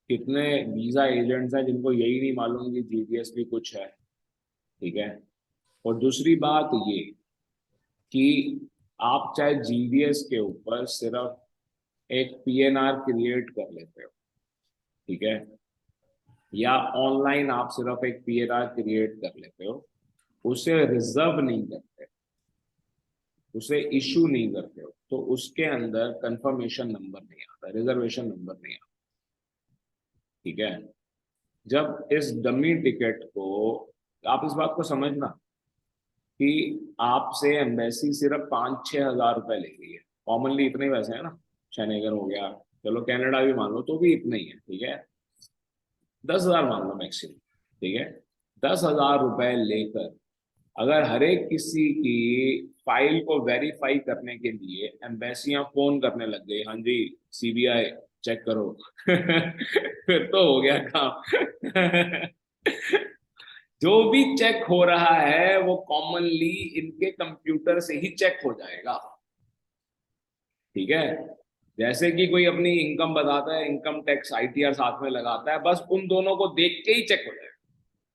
कितने वीजा एजेंट्स हैं जिनको यही नहीं मालूम कि जीडीएस भी कुछ है। ठीक है, और दूसरी बात ये कि आप चाहे जीडीएस के ऊपर सिर्फ एक पीएनआर क्रिएट कर लेते हो, ठीक है, या ऑनलाइन आप सिर्फ एक पीएनआर क्रिएट कर लेते हो, उसे रिजर्व नहीं करते, उसे इशू नहीं करते हो, तो उसके अंदर कंफर्मेशन नंबर नहीं आता, रिजर्वेशन नंबर नहीं आता। ठीक है, जब इस डमी टिकट को, आप इस बात को समझना कि आपसे एम्बेसी सिर्फ 5-6 हजार रुपए ले रही है। कॉमनली इतने ही वैसे है ना, शेनेगन हो गया, चलो कनाडा भी मान लो तो भी इतने ही है। ठीक है, 10,000 मान लो मैक्सिमम। ठीक है, 10,000 रुपए लेकर अगर हर एक किसी की फाइल को वेरीफाई करने के लिए एम्बेसियां फोन करने लग गई, हाँ जी सीबीआई चेक करो फिर तो हो गया काम जो भी चेक हो रहा है वो कॉमनली इनके कंप्यूटर से ही चेक हो जाएगा। ठीक है, जैसे कि कोई अपनी इनकम बताता है, इनकम टैक्स आईटीआर साथ में लगाता है, बस उन दोनों को देख के ही चेक हो जाएगा।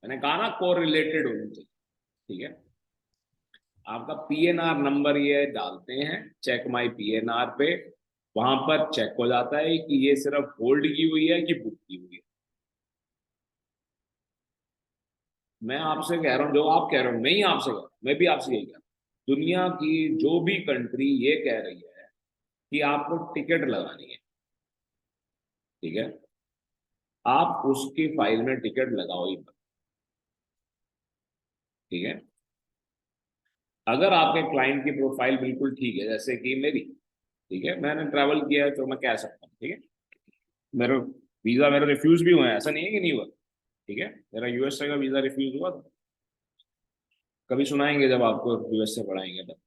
मैंने कहा ना को रिलेटेड होनी चाहिए। ठीक है, आपका पीएनआर नंबर ये डालते हैं चेक माई पीएनआर पे, वहां पर चेक हो जाता है कि ये सिर्फ होल्ड की हुई है कि बुक की हुई है। मैं आपसे कह रहा हूं, जो आप कह रहे हो मैं ही आपसे कह रहा हूं, मैं भी आपसे यही कह रहा हूं, दुनिया की जो भी कंट्री ये कह रही है कि आपको टिकट लगानी है, ठीक है, आप उसकी फाइल में टिकट लगाओ ही। ठीक है, अगर आपके क्लाइंट की प्रोफाइल बिल्कुल ठीक है, जैसे कि मेरी, ठीक है, मैंने ट्रैवल किया है तो मैं कह सकता हूँ, ठीक है, मेरा वीजा मेरा रिफ्यूज भी हुआ है, ऐसा नहीं है कि नहीं हुआ। ठीक है, मेरा यूएसए का वीजा रिफ्यूज हुआ था, कभी सुनाएंगे जब आपको यूएसए पढ़ाएंगे तब।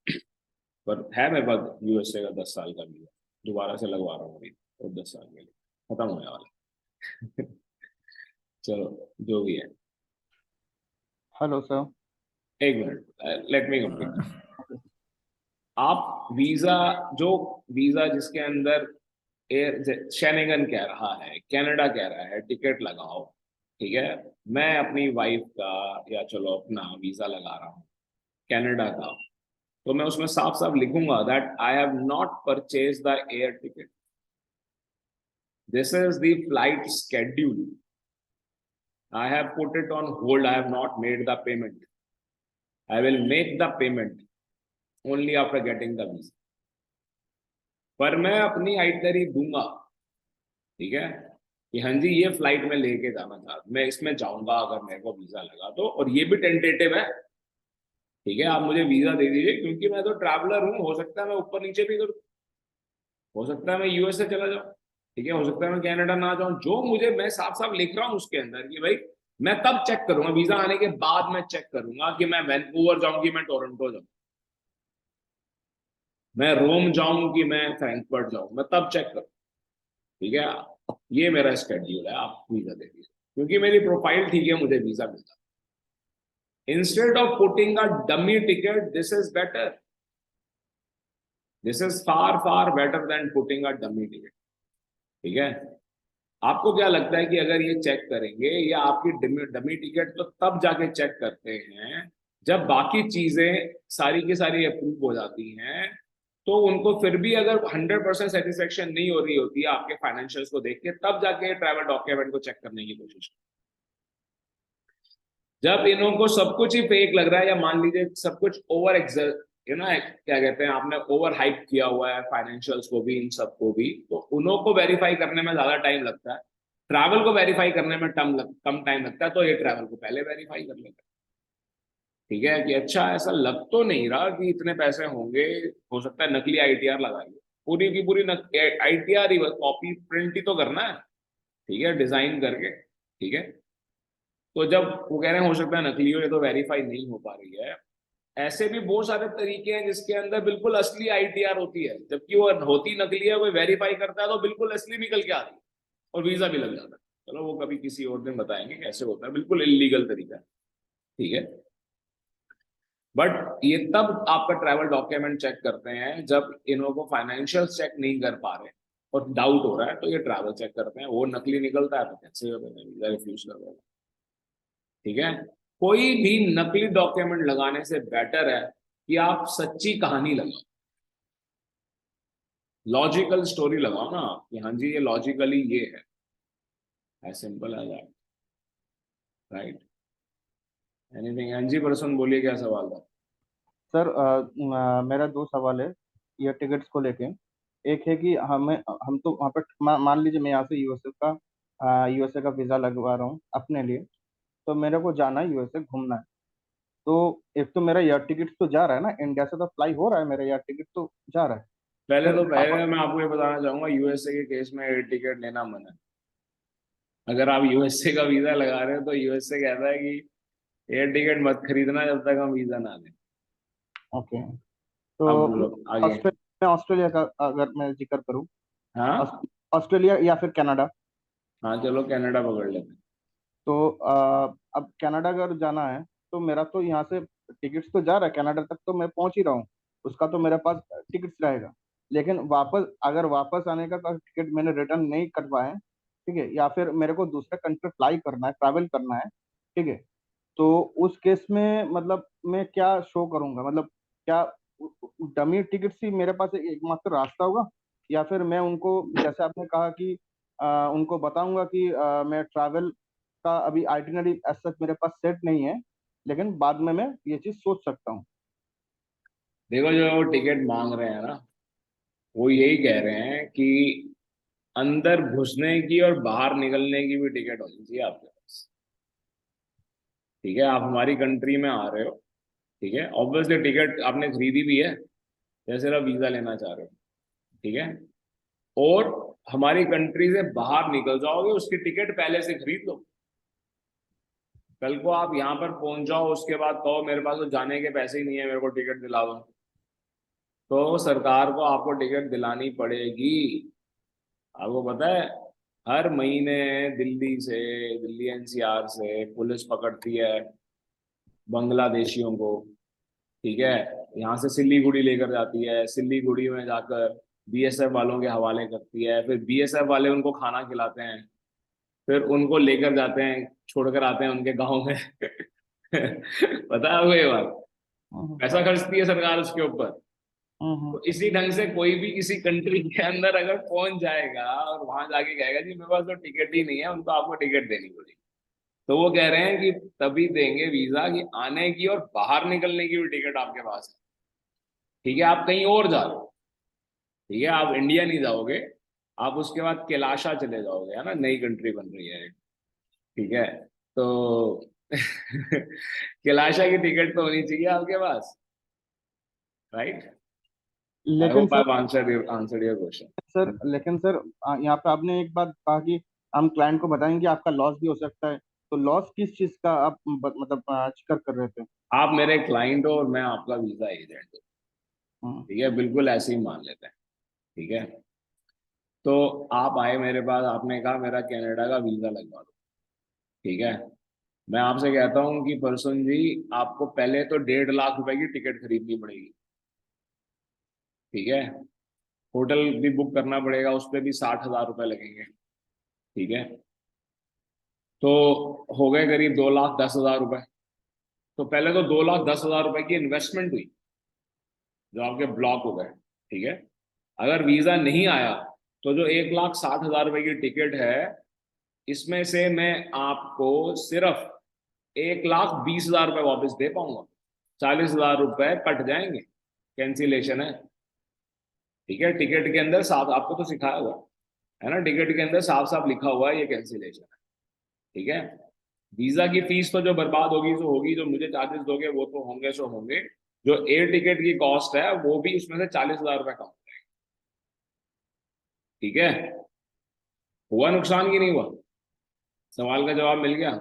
पर है मेरे पास यूएसए का 10 साल का वीजा, दोबारा से लगवा रहा हूँ अभी, और 10 साल के लिए खत्म होने वाला चलो जो भी है। Hello sir. एक मिनट, लेट मी कंप्लीट। आप वीजा जिसके अंदर शेनेगन कह रहा है, कनाडा कह रहा है टिकट लगाओ, ठीक है, मैं अपनी वाइफ का या चलो अपना वीजा लगा रहा हूँ कनाडा का, तो मैं उसमें साफ साफ लिखूंगा that I have not purchase the air ticket, this is the flight schedule, I have put it on hold, I have not made the payment, I will make the payment only after getting the visa। पर मैं अपनी itinerary दूंगा, ठीक है, कि हाँ जी ये flight में लेके जाना चाहता, मैं इसमें जाऊंगा अगर मेरे को वीजा लगा तो, और ये भी टेंटेटिव है। ठीक है, आप मुझे वीजा दे दीजिए क्योंकि मैं तो ट्रैवलर हूँ, हो सकता है मैं ऊपर नीचे भी करूँ, हो सकता है मैं यूएसए चला जाऊँ, ठीक है, हो सकता है मैं कनाडा ना जाऊँ, जो मुझे, मैं साफ साफ लिख रहा हूँ उसके अंदर कि भाई मैं तब चेक करूंगा, वीजा आने के बाद मैं चेक करूंगा कि मैं वैनकूवर जाऊं कि मैं टोरंटो जाऊं, मैं रोम जाऊं कि मैं फ्रैंकफर्ट जाऊं, मैं तब चेक करूं। ठीक है, ये मेरा स्केड्यूल है, आप वीजा दे दीजिए क्योंकि मेरी प्रोफाइल ठीक है, मुझे वीजा मिलता। Instead of putting a dummy ticket, this is better, this is far far better than putting a dummy ticket. ठीक है, आपको क्या लगता है कि अगर ये चेक करेंगे, या आपकी डमी टिकट तो तब जाके चेक करते हैं जब बाकी चीजें सारी की सारी अप्रूव हो जाती हैं, तो उनको फिर भी अगर 100% सेटिस्फेक्शन नहीं हो रही होती है आपके फाइनेंशियल्स को देख के, तब जाके ट्रैवल डॉक्यूमेंट को चेक करने की कोशिश। जब इन्हों को सब कुछ ही फेक लग रहा है, या मान लीजिए सब कुछ ओवर एक्सर क्या कहते हैं, आपने ओवर हाइप किया हुआ है फाइनेंशियल्स को भी, इन सबको भी, तो उन्हों को वेरीफाई करने में ज्यादा टाइम लगता है, ट्रैवल को वेरीफाई करने में कम टाइम लगता है, तो ये ट्रैवल को पहले वेरीफाई कर लेते हैं। ठीक है, कि अच्छा ऐसा लग तो नहीं रहा कि इतने पैसे होंगे, हो सकता है नकली आईटीआर लगाइए, पूरी की पूरी आईटीआर ही कॉपी प्रिंट ही तो करना है, ठीक है, डिजाइन करके। ठीक है, तो जब वो कह रहे हैं हो सकता है नकली हो, ये तो वेरीफाई नहीं हो पा रही है, ऐसे भी बहुत सारे तरीके हैं जिसके अंदर बिल्कुल असली आईटीआर होती है, जबकि वो होती नकली है, कोई वेरीफाई करता है तो बिल्कुल असली निकल के आती है और वीजा भी लग जाता है। चलो वो कभी किसी और दिन बताएंगे कैसे होता है, बिल्कुल इलीगल तरीका है। ठीक है, बट ये तब आपका ट्रैवल डॉक्यूमेंट चेक करते हैं जब इन्हों को फाइनेंशियल चेक नहीं कर पा रहे और डाउट हो रहा है, तो ये ट्रैवल चेक करते हैं, वो नकली निकलता है तो कैसे वीजा रिफ्यूज कर देगा। ठीक है, कोई भी नकली डॉक्यूमेंट लगाने से बेटर है कि आप सच्ची कहानी लगाओ, लॉजिकल स्टोरी लगाओ ना आप, कि हाँ जी ये लॉजिकली ये है, as simple as that, right. Anything, एनजी पर्सन बोलिए, क्या सवाल था? सर मेरा दो सवाल है ये टिकट्स को लेके। एक है कि हम तो वहाँ पर मान लीजिए मैं यहाँ से यूएसए का वीज़ा लगवा रहा हूँ अपने लिए, तो मेरे को जाना है यूएसए, घूमना है। तो एक तो मेरा एयर टिकट तो जा रहा है ना, इंडिया से तो फ्लाई हो रहा है, मेरा एयर टिकट तो जा रहा है। फिर पहले मैं आपको ये बताना चाहूंगा, यूएसए के केस में एयर टिकट लेना मना है। अगर आप यूएसए का वीजा लगा रहे हो तो यूएसए कहता है कि एयर टिकट मत खरीदना जब तक हम वीजा ना दें। ओके, तो अब बोलो आगे। ऑस्ट्रेलिया का अगर मैं जिक्र करूँ, हाँ ऑस्ट्रेलिया या फिर कनाडा, हाँ, चलो कनाडा पकड़ लेते हैं। तो अब कनाडा अगर जाना है तो मेरा तो यहाँ से टिकट्स तो जा रहा है, कनाडा तक तो मैं पहुंच ही रहा हूँ, उसका तो मेरे पास टिकट्स रहेगा। लेकिन वापस आने का तो टिकट मैंने रिटर्न नहीं कटवाए हैं, ठीक है, या फिर मेरे को दूसरे कंट्री फ्लाई करना है, ट्रैवल करना है, ठीक है, तो उस केस में मतलब मैं क्या शो करूंगा, मतलब क्या डमी टिकट्स ही मेरे पास एकमात्र रास्ता होगा, या फिर मैं उनको जैसे आपने कहा कि उनको बताऊंगा कि मैं ट्रैवल का अभी आइटिनरी एज सच मेरे पास सेट नहीं है, लेकिन बाद में मैं ये चीज सोच सकता हूँ। देखो, जो टिकट मांग रहे हैं ना, वो यही कह रहे हैं कि अंदर घुसने की और बाहर निकलने की भी टिकट होनी चाहिए आपके पास। ठीक है, आप हमारी कंट्री में आ रहे हो, ठीक है, ऑब्वियसली टिकट आपने खरीदी भी है, जैसे आप वीजा लेना चाह रहे हो, ठीक है, और हमारी कंट्री से बाहर निकल जाओगे, उसकी टिकट पहले से खरीद लो। कल को आप यहाँ पर पहुंच जाओ, उसके बाद कहो मेरे पास तो जाने के पैसे ही नहीं है, मेरे को टिकट दिला दो, तो सरकार को आपको टिकट दिलानी पड़ेगी। आपको पता है, हर महीने दिल्ली एनसीआर से पुलिस पकड़ती है बांग्लादेशियों को, ठीक है, यहाँ से सिल्लीगुड़ी लेकर जाती है, सिल्लीगुड़ी में जाकर बीएसएफ वालों के हवाले करती है, फिर बीएसएफ वाले उनको खाना खिलाते हैं, फिर उनको लेकर जाते हैं, छोड़कर आते हैं उनके गांव में पता है आपको ये बात? हम्म, पैसा खर्चती है सरकार उसके ऊपर। हम्म, तो इसी ढंग से कोई भी किसी कंट्री के अंदर अगर पहुंच जाएगा और वहां जाके कहेगा जी मेरे पास तो टिकट ही नहीं है, उनको आपको टिकट देनी पड़ेगी। तो वो कह रहे हैं कि तभी देंगे वीजा कि आने की और बाहर निकलने की भी टिकट आपके पास है। ठीक है, आप कहीं और जा रहे हो, ठीक है, आप इंडिया नहीं जाओगे, आप उसके बाद कैलाशा चले जाओगे, है ना, नई कंट्री बन रही है, ठीक है, तो कैलाशा की टिकट तो होनी चाहिए आपके पास, राइट। आई लेकिन hope I sir answered your question. लेकिन सर यहाँ पे आपने एक बात कहा कि हम क्लाइंट को बताएंगे कि आपका लॉस भी हो सकता है, तो लॉस किस चीज का आप मतलब जिक्र कर रहे थे? आप मेरे क्लाइंट हो और मैं आपका वीजा एजेंट हूँ, हम्म, ठीक है, बिल्कुल ऐसे ही मान लेते हैं। ठीक है, तो आप आए मेरे पास, आपने कहा मेरा कनाडा का वीजा लगवा दो, ठीक है, मैं आपसे कहता हूँ कि परसों जी आपको पहले तो 1.5 लाख रुपए की टिकट खरीदनी पड़ेगी, ठीक है, होटल भी बुक करना पड़ेगा, उस पर भी 60,000 रुपए लगेंगे, ठीक है। तो हो गए करीब 2,10,000 रुपए। तो पहले तो 2,10,000 रुपए की इन्वेस्टमेंट हुई जो आपके ब्लॉक हो गए, ठीक है। अगर वीजा नहीं आया तो जो 1,60,000 रुपए की टिकट है, इसमें से मैं आपको सिर्फ 1,20,000 रुपए वापस दे पाऊंगा। 40,000 रुपए कट जाएंगे, कैंसिलेशन है, ठीक है। टिकट के अंदर साफ, आपको तो सिखाया हुआ है ना, टिकट के अंदर साफ साफ लिखा हुआ है ये कैंसिलेशन है, ठीक है। वीजा की फीस तो जो बर्बाद होगी सो होगी, जो मुझे चार्जेस दोगे वो तो होंगे सो होंगे। जो एयर टिकट की कॉस्ट है वो भी उसमें से 40,000 रुपए कम हो जाएंगे, ठीक है। हुआ नुकसान की नहीं हुआ? सवाल का जवाब मिल गया।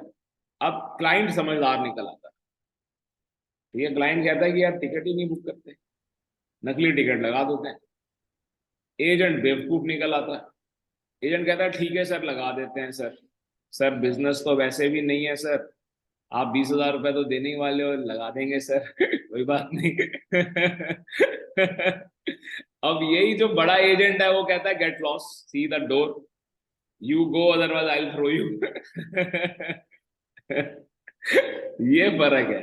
अब क्लाइंट समझदार निकल आता है, ठीक है। क्लाइंट कहता है कि यार टिकट ही नहीं बुक करते, नकली टिकट लगा देते हैं। एजेंट बेवकूफ निकल आता है। एजेंट कहता है ठीक है सर लगा देते हैं सर, सर बिजनेस तो वैसे भी नहीं है सर, आप 20,000 रुपए तो देने ही वाले हो, लगा देंगे सर कोई बात नहीं अब यही जो बड़ा एजेंट है वो कहता है get lost, see the door, you go otherwise I will throw you ये फर्क है,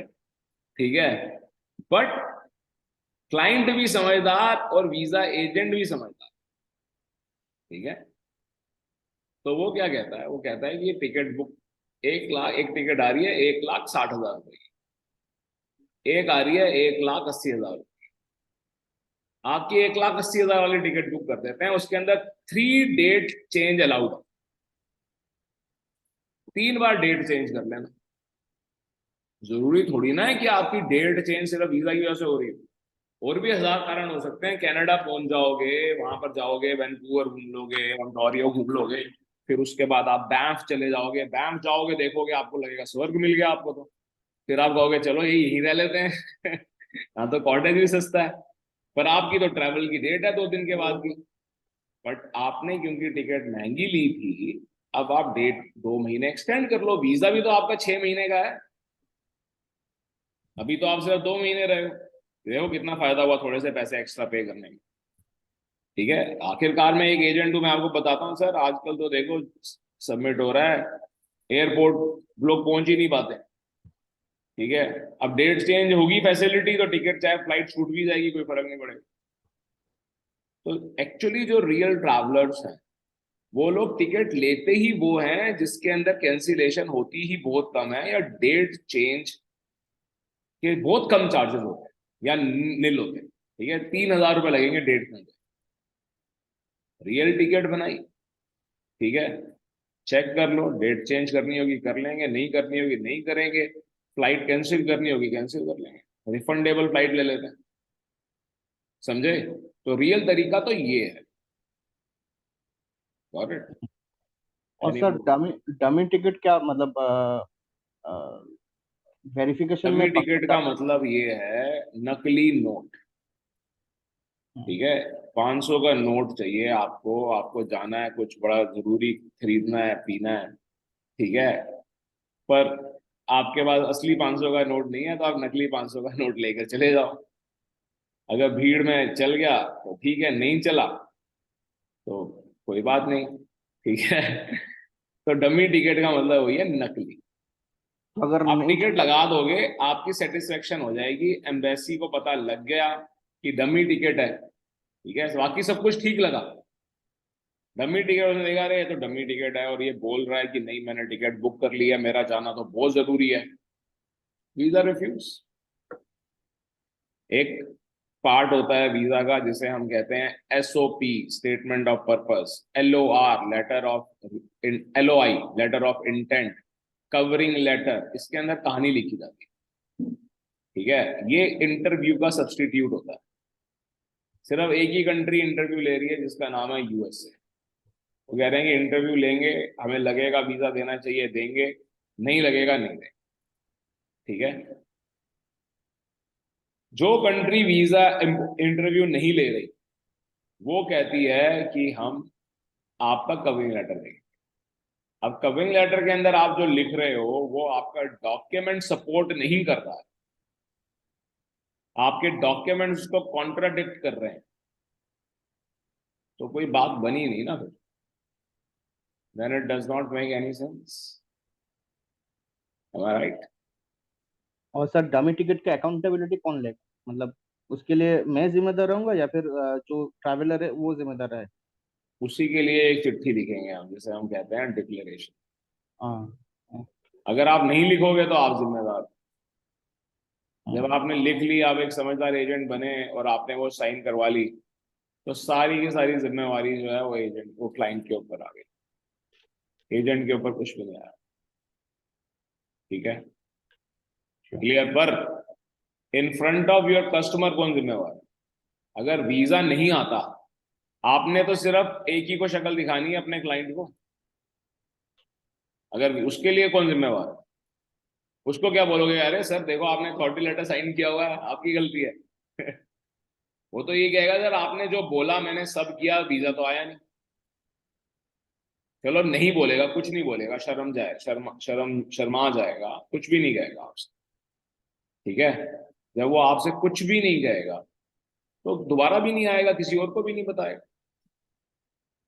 ठीक है। बट क्लाइंट भी समझदार और वीजा एजेंट भी समझदार, ठीक है। तो वो क्या कहता है, वो कहता है कि ये टिकट बुक 1,00,000, एक टिकट आ रही है 1,60,000 रुपए की, एक आ रही है 1,80,000 रुपए। आपकी 1,80,000 वाली टिकट बुक कर देते हैं, उसके अंदर 3 डेट चेंज अलाउड, 3 बार डेट चेंज कर लेना। जरूरी थोड़ी ना है कि आपकी डेट चेंज सिर्फ वीजा की वजह से हो रही है, और भी 1000 कारण हो सकते हैं। कनाडा पहुंच जाओगे, वहां पर जाओगे, वैंकूवर घूम लोगे, ओंटारियो घूम लोगे, फिर उसके बाद आप बैंफ चले जाओगे, बैंफ जाओगे देखोगे आपको लगेगा स्वर्ग मिल गया आपको, तो फिर आप कहोगे चलो यही रह लेते हैं यहाँ तो कॉटेज भी सस्ता है, पर आपकी तो ट्रैवल की डेट है 2 दिन के बाद की। बट आपने क्योंकि टिकट महंगी ली थी, अब आप डेट 2 महीने एक्सटेंड कर लो। वीजा भी तो आपका 6 महीने का है, अभी तो आप सिर्फ 2 महीने रहे हो। देखो कितना फायदा हुआ थोड़े से पैसे एक्स्ट्रा पे करने में, ठीक है। आखिरकार मैं एक एजेंट हूं, मैं आपको बताता हूँ सर, आजकल तो देखो सबमिट हो रहा है, एयरपोर्ट लोग पहुंच ही नहीं पाते, ठीक है। अब डेट चेंज होगी फैसिलिटी तो टिकट चाहे फ्लाइट छूट भी जाएगी, कोई फर्क नहीं पड़ेगा। तो एक्चुअली जो रियल ट्रैवलर्स हैं वो लोग टिकट लेते ही वो हैं जिसके अंदर कैंसिलेशन होती ही बहुत कम है, या डेट चेंज के बहुत कम चार्जेस होते हैं या नील होते हैं, ठीक है। 3,000 रुपए लगेंगे डेट के अंदर, रियल टिकट बनाई, ठीक है। चेक कर लो, डेट चेंज करनी होगी कर लेंगे, नहीं करनी होगी नहीं करेंगे, फ्लाइट कैंसिल करनी होगी कैंसिल कर लेंगे, रिफंडेबल फ्लाइट ले लेते हैं, समझे। तो रियल तरीका तो ये है। Got it? और सर डमी टिकट क्या मतलब वेरिफिकेशन डमी में टिकट का मतलब ये है नकली नोट, ठीक है। 500 का नोट चाहिए आपको, आपको जाना है कुछ बड़ा जरूरी खरीदना है पीना है, ठीक है। पर आपके पास असली 500 का नोट नहीं है तो आप नकली 500 का नोट लेकर चले जाओ। अगर भीड़ में चल गया तो ठीक है, नहीं चला तो कोई बात नहीं, ठीक है तो डमी टिकट का मतलब वही है नकली। अगर आप नहीं टिकट लगा दोगे, आपकी सेटिस्फेक्शन हो जाएगी, एम्बेसी को पता लग गया कि डमी टिकट है, ठीक है। बाकी सब कुछ ठीक लगा, डमी टिकट उसने देखा रहे तो डमी टिकट है और ये बोल रहा है कि नहीं मैंने टिकट बुक कर लिया, मेरा जाना तो बहुत जरूरी है, वीजा रिफ्यूज। एक पार्ट होता है वीजा का जिसे हम कहते हैं SOP, statement of purpose, LOR, letter of LOI, letter of intent, covering letter, इसके अंदर कहानी लिखी जाती है, ठीक है। ये इंटरव्यू का सब्सटीट्यूट होता है। सिर्फ एक ही कंट्री इंटरव्यू ले रही है जिसका नाम है यूएसए। वो कह रहे हैं कि इंटरव्यू लेंगे, हमें लगेगा वीजा देना चाहिए देंगे, नहीं लगेगा नहीं देंगे, ठीक है। जो कंट्री वीजा इंटरव्यू नहीं ले रही वो कहती है कि हम आपका कवरिंग लेटर देंगे। अब कवरिंग लेटर के अंदर आप जो लिख रहे हो वो आपका डॉक्यूमेंट सपोर्ट नहीं कर रहा है, आपके डॉक्यूमेंट्स को कॉन्ट्राडिक्ट कर रहे हैं, तो कोई बात बनी नहीं ना फिर, then it does not make any sense. Am I right? और सर डमी टिकट का अकाउंटेबिलिटी कौन लेगा, मतलब उसके लिए मैं जिम्मेदार रहूंगा या फिर जो ट्रैवलर है वो जिम्मेदार है? उसी के लिए एक चिट्ठी लिखेंगे हम, जिसे हम कहते हैं डिक्लेरेशन। हाँ हाँ, अगर आप नहीं लिखोगे तो आप जिम्मेदार हो। जब हाँ। आपने लिख ली, आप एक समझदार एजेंट बने और आपने वो साइन करवा ली, तो सारी की सारी जिम्मेवारी जो है वो एजेंट, वो क्लाइंट के ऊपर आ गई, एजेंट के ऊपर कुछ भी नहीं आया। ठीक है, क्लियर? पर in front of your customer कौन जिम्मेवार है? अगर वीजा नहीं आता, आपने तो सिर्फ एक ही को शक्ल दिखानी है अपने क्लाइंट को। अगर उसके लिए कौन जिम्मेवार है? उसको क्या बोलोगे, अरे सर देखो आपने अथॉरिटी लेटर साइन किया हुआ है, आपकी गलती है। वो तो ये कहेगा सर आपने जो बोला मैंने सब किया, वीजा तो आया नहीं। चलो नहीं बोलेगा, कुछ नहीं बोलेगा, शर्मा जाएगा, कुछ भी नहीं कहेगा आपसे। ठीक है, जब वो आपसे कुछ भी नहीं कहेगा तो दोबारा भी नहीं आएगा, किसी और को भी नहीं बताएगा।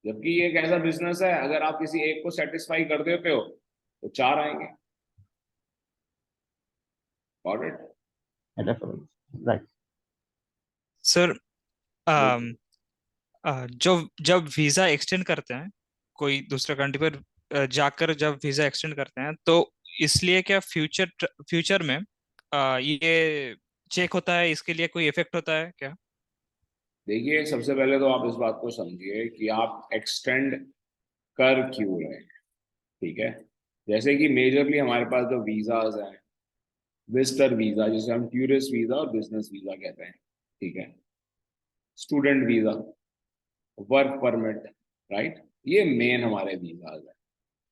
जबकि ये एक ऐसा बिजनेस है, अगर आप किसी एक को सेटिस्फाई कर देते हो तो चार आएंगे। Got it? राइट। सर जो जब वीजा एक्सटेंड करते हैं, कोई दूसरा कंट्री पर जाकर जब वीजा एक्सटेंड करते हैं, तो इसलिए क्या फ्यूचर में ये चेक होता है, इसके लिए कोई इफेक्ट होता है क्या? देखिए, सबसे पहले तो आप इस बात को समझिए कि आप एक्सटेंड कर क्यों रहे हैं। ठीक है, जैसे कि मेजरली हमारे पास जो वीजाज हैं, विजिटर वीजा जिसे हम टूरिस्ट वीजा और बिजनेस वीजा कहते हैं, ठीक है, student visa, work permit, right, ये मेन हमारे वीजाज हैं,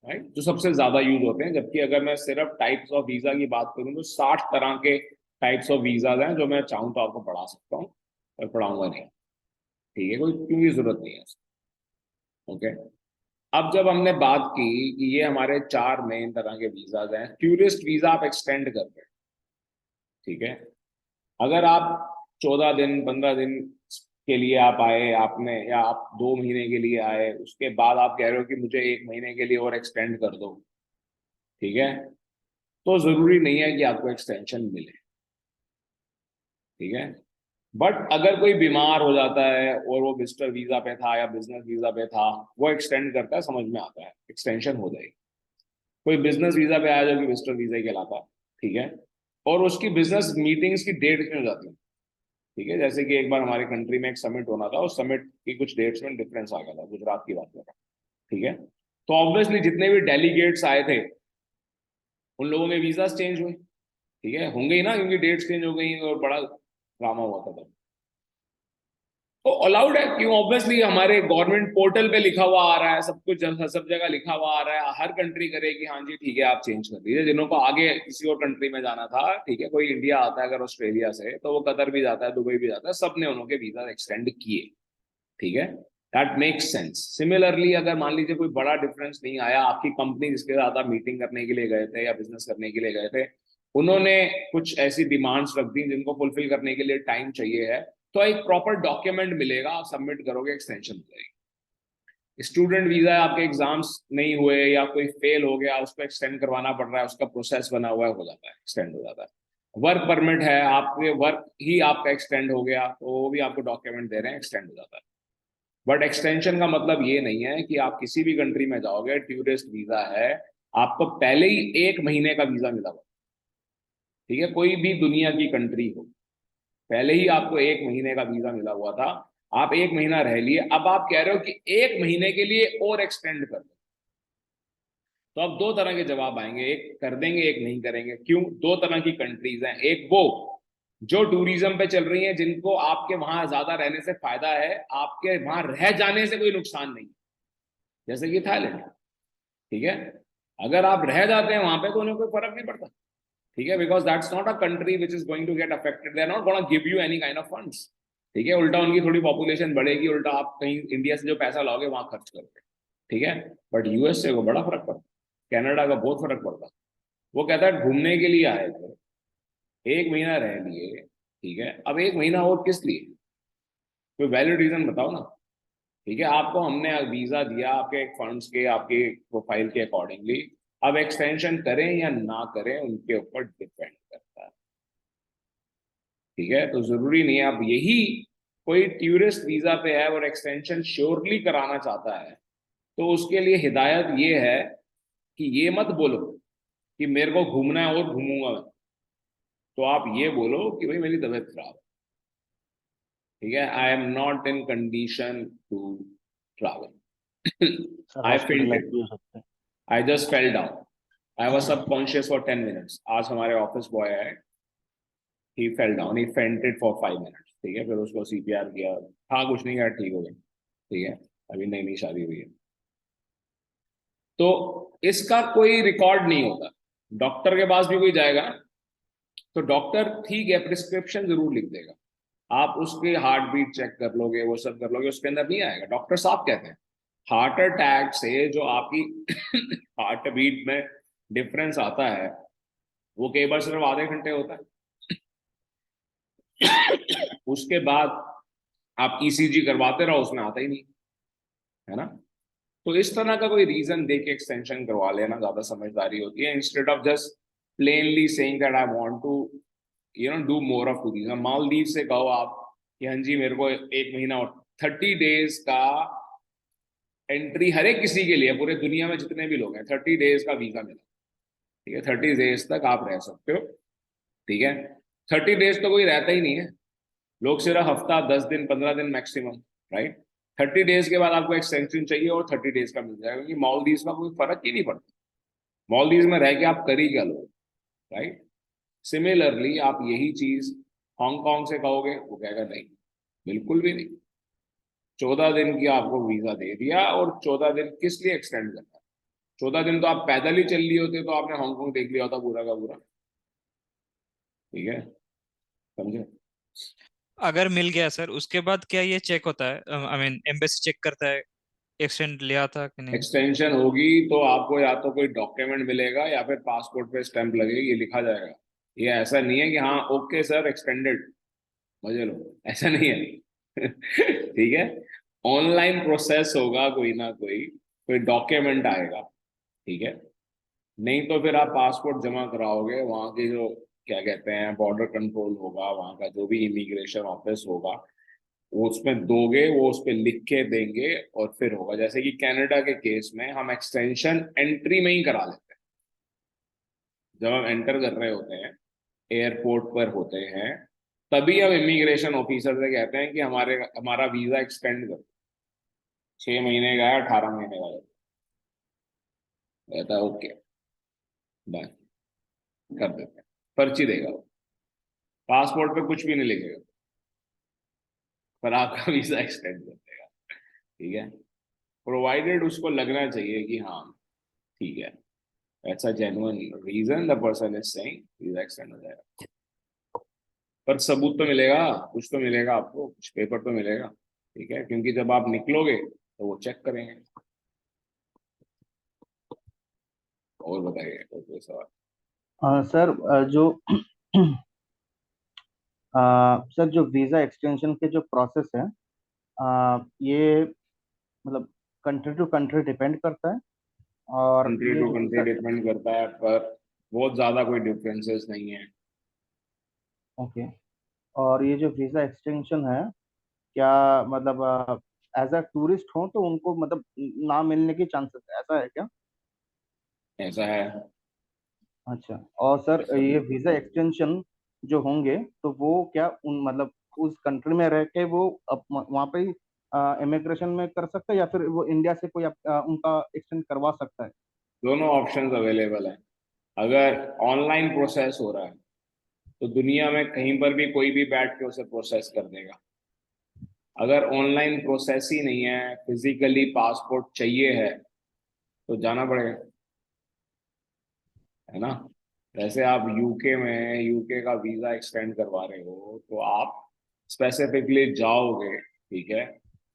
राइट, जो सबसे ज्यादा यूज होते हैं। जबकि अगर मैं सिर्फ टाइप्स ऑफ वीजा की बात करूं तो 60 तरह के टाइप्स ऑफ वीजाज हैं, जो मैं चाहूँ तो आपको पढ़ा सकता हूँ, पर पढ़ाऊंगा नहीं। ठीक है, कोई क्योंकि जरूरत नहीं है। ओके, अब जब हमने बात की कि ये हमारे 4 मेन तरह के वीजाज हैं, टूरिस्ट वीजा आप एक्सटेंड कर रहे हैं। ठीक है, अगर आप 14 दिन 15 दिन के लिए आप आए, आपने, या आप 2 महीने के लिए आए, उसके बाद आप कह रहे हो कि मुझे 1 महीने के लिए और एक्सटेंड कर दो, ठीक है, तो जरूरी नहीं है कि आपको एक्सटेंशन मिले। ठीक है, बट अगर कोई बीमार हो जाता है और वो विजिटर वीजा पे था या बिजनेस वीजा पे था, वो एक्सटेंड करता है, समझ में आता है, एक्सटेंशन हो जाएगी। कोई बिजनेस वीजा पे आया जो कि विजिटर वीजा ही कहलाता है, ठीक है, और उसकी बिजनेस मीटिंग्स की डेट हो जाती है। ठीक है, जैसे कि एक बार हमारे कंट्री में एक समिट होना था, उस समिट की कुछ डेट्स में डिफरेंस आ गया था, गुजरात की बात कर रहा हूं। ठीक है, तो ऑब्वियसली जितने भी डेलीगेट्स आए थे उन लोगों के वीजास चेंज हुए। ठीक है, होंगे ही ना, क्योंकि डेट्स चेंज हो गई और बड़ा ड्रामा हुआ था तब। तो अलाउड है, क्यों? ऑब्वियसली हमारे गवर्नमेंट पोर्टल पे लिखा हुआ आ रहा है, सब कुछ सब जगह लिखा हुआ आ रहा है, हर कंट्री करे कि हाँ जी ठीक है आप चेंज कर दीजिए। जिन्हों को आगे किसी और कंट्री में जाना था, ठीक है, कोई इंडिया आता है अगर ऑस्ट्रेलिया से, तो वो कतर भी जाता है, दुबई भी जाता है, सबने उन्होंने वीजा एक्सटेंड किए। ठीक है, दैट मेक्स सेंस। सिमिलरली अगर मान लीजिए कोई बड़ा डिफरेंस नहीं आया, आपकी कंपनी जिसके साथ आप मीटिंग करने के लिए गए थे या बिजनेस करने के लिए गए थे, उन्होंने कुछ ऐसी डिमांड्स रख दी जिनको फुलफिल करने के लिए टाइम चाहिए है, तो एक प्रॉपर डॉक्यूमेंट मिलेगा, आप सबमिट करोगे, एक्सटेंशन हो जाएगी। स्टूडेंट वीजा है, आपके एग्जाम्स नहीं हुए या कोई फेल हो गया, उसको एक्सटेंड करवाना पड़ रहा है, उसका प्रोसेस बना हुआ है, हो जाता है, एक्सटेंड हो जाता है। वर्क परमिट है, आपके वर्क ही आपका एक्सटेंड हो गया, तो वो भी आपको डॉक्यूमेंट दे रहे हैं, एक्सटेंड हो जाता है। बट एक्सटेंशन का मतलब ये नहीं है कि आप किसी भी कंट्री में जाओगे, टूरिस्ट वीजा है, आपको पहले ही 1 महीने का वीजा मिला हुआ। ठीक है, कोई भी दुनिया की कंट्री हो, पहले ही आपको 1 महीने का वीजा मिला हुआ था, आप 1 महीना रह लिए, अब आप कह रहे हो कि 1 महीने के लिए और एक्सटेंड कर दो। तो अब 2 तरह के जवाब आएंगे, एक कर देंगे, एक नहीं करेंगे। क्यों? 2 तरह की कंट्रीज हैं, एक वो जो टूरिज्म पे चल रही हैं, जिनको आपके वहां ज्यादा रहने से फायदा है, आपके वहां रह जाने से कोई नुकसान नहीं, जैसे कि थाईलैंड। ठीक है, अगर आप रह जाते हैं वहां पे तो उन्हें कोई फर्क नहीं पड़ता। ठीक है, because that's not a country which is going to get affected, they are not gonna give you any kind of funds. ठीक है, उल्टा उनकी थोड़ी पॉपुलेशन बढ़ेगी, उल्टा आप कहीं इंडिया से जो पैसा लाओगे वहां खर्च करोगे। ठीक है, बट यूएस से वो बड़ा फर्क पड़ता है, कनाडा का बहुत फर्क पड़ता है। वो कहता है घूमने के लिए आए थे, 1 महीना रह लिए, ठीक है, अब 1 महीना और किस लिए? कोई वैलिड रीजन बताओ ना। ठीक है, आपको हमने वीजा दिया आपके फंड्स के, आपके प्रोफाइल के अकॉर्डिंगली, अब एक्सटेंशन करें या ना करें उनके ऊपर डिपेंड करता है। ठीक है, तो जरूरी नहीं है, अब यही कोई टूरिस्ट वीजा पे है और एक्सटेंशन श्योरली कराना चाहता है, तो उसके लिए हिदायत ये है कि ये मत बोलो कि मेरे को घूमना है और घूमूंगा मैं, तो आप ये बोलो कि भाई मेरी तबीयत खराब है, ठीक है, I am not in condition to travel, sir I hospitalise fainted, भी हो सकते हैं। I just fell down, I was subconscious for 10 minutes. आज हमारे ऑफिस बॉय है, he fell down, he fainted for 5 minutes, ठीक है, फिर उसको सीपीआर किया, हाँ कुछ नहीं यार ठीक हो गया, ठीक है, अभी नई नई शादी हुई है। तो इसका कोई रिकॉर्ड नहीं होता, डॉक्टर के पास भी कोई जाएगा तो डॉक्टर ठीक है प्रिस्क्रिप्शन जरूर लिख देगा, आप उसके हार्ट बीट चेक कर लोगे, वो सब कर लोगे, उसके अंदर नहीं आएगा। डॉक्टर साहब कहते हैं हार्ट अटैक से जो आपकी हार्ट बीट में डिफरेंस आता है वो कई बार सिर्फ आधे घंटे होता है, उसके बाद आप ईसीजी करवाते रहो उसमें आता ही नहीं, है ना। तो इस तरह का कोई रीजन दे के एक्सटेंशन करवा लेना ज्यादा समझदारी होती है, instead of just plainly saying that I want to do more of tourism. Maldives से कहो आप कि हाँ जी मेरे को 1 महीना और 30 डेज का एंट्री हर एक किसी के लिए, पूरे दुनिया में जितने भी लोग हैं 30 डेज का वीजा मिला, ठीक है, 30 डेज तक आप रह सकते हो, ठीक है। 30 डेज तो कोई रहता ही नहीं है, लोग सिर्फ हफ्ता 10 दिन 15 दिन मैक्सिमम, राइट। 30 डेज के बाद आपको एक्सटेंशन चाहिए और 30 डेज का मिल जाएगा, क्योंकि मालदीव का कोई फर्क ही नहीं पड़ता, मालदीव में रह के आप कर ही क्या लो, राइट। सिमिलरली आप यही चीज हांगकांग से कहोगे, वो कहेगा नहीं, बिल्कुल भी नहीं। 14 दिन की आपको वीजा दे दिया और 14 दिन किस लिए एक्सटेंड करना है? 14 दिन तो आप पैदल ही चल लिए होते तो आपने हांगकांग देख लिया होता पूरा का पूरा, ठीक है, समझे। अगर मिल गया सर, उसके बाद क्या ये चेक होता है, आई मीन एम्बेसी चेक करता है एक्सटेंड लिया था कि नहीं? एक्सटेंशन होगी तो आपको या तो कोई डॉक्यूमेंट मिलेगा या फिर पासपोर्ट पे स्टैंप लगेगी, ये लिखा जाएगा। ये ऐसा नहीं है कि हाँ ओके सर एक्सटेंडेड, मजे लो, ऐसा नहीं है ठीक है, ऑनलाइन प्रोसेस होगा, कोई ना कोई डॉक्यूमेंट आएगा, ठीक है। नहीं तो फिर आप पासपोर्ट जमा कराओगे, वहाँ की जो क्या कहते हैं बॉर्डर कंट्रोल होगा, वहाँ का जो भी इमिग्रेशन ऑफिस होगा वो उसमें दोगे, वो उस पर लिख के देंगे और फिर होगा। जैसे कि कनाडा के केस में हम एक्सटेंशन एंट्री में ही करा लेते हैं, जब हम एंटर कर रहे होते हैं एयरपोर्ट पर होते हैं, तभी हम इमिग्रेशन ऑफिसर से कहते हैं कि हमारा वीजा एक्सटेंड कर, 6 महीने का है 18 महीने का है, कहता है ओके डन, कर देते हैं, पर्ची देगा वो, पासपोर्ट पे कुछ भी नहीं लिखेगा पर आपका वीजा एक्सटेंड कर देगा, ठीक है, प्रोवाइडेड उसको लगना चाहिए कि हाँ ठीक है, ऐसा genuine reason the person is saying, visa extend हो जाएगा। पर सबूत तो मिलेगा, कुछ तो मिलेगा आपको, कुछ पेपर तो मिलेगा, ठीक है, क्योंकि जब आप निकलोगे तो वो चेक करेंगे। और बताइए कोई सवाल। सर सर जो वीज़ा एक्सटेंशन के जो प्रोसेस है, ये मतलब कंट्री टू कंट्री डिपेंड करता है, और कंट्री ये टू जो कंट्री वीज़ा, डिपेंड करता है, पर बहुत ज्यादा कोई डिफरेंसेस नहीं है। ओके, और ये जो वीज़ा एक्सटेंशन है, क्या मतलब एज अ टूरिस्ट हो तो उनको मतलब ना मिलने की चांसेस है, ऐसा है क्या? ऐसा है। अच्छा, और सर ऐसा ये बिल्कुल वीज़ा है। एक्सटेंशन जो होंगे तो वो क्या उन मतलब उस कंट्री में रह के वो वहाँ पे ही इमिग्रेशन में कर सकता है, या फिर वो इंडिया से कोई उनका एक्सटेंड करवा सकता है? दोनों ऑप्शंस अवेलेबल हैं। अगर ऑनलाइन प्रोसेस हो रहा है तो दुनिया में कहीं पर भी कोई भी बैठ के उसे प्रोसेस कर देगा। अगर ऑनलाइन प्रोसेस ही नहीं है, फिजिकली पासपोर्ट चाहिए है, तो जाना पड़ेगा, है ना। जैसे आप यूके में यूके का वीजा एक्सटेंड करवा रहे हो तो आप स्पेसिफिकली जाओगे, ठीक है,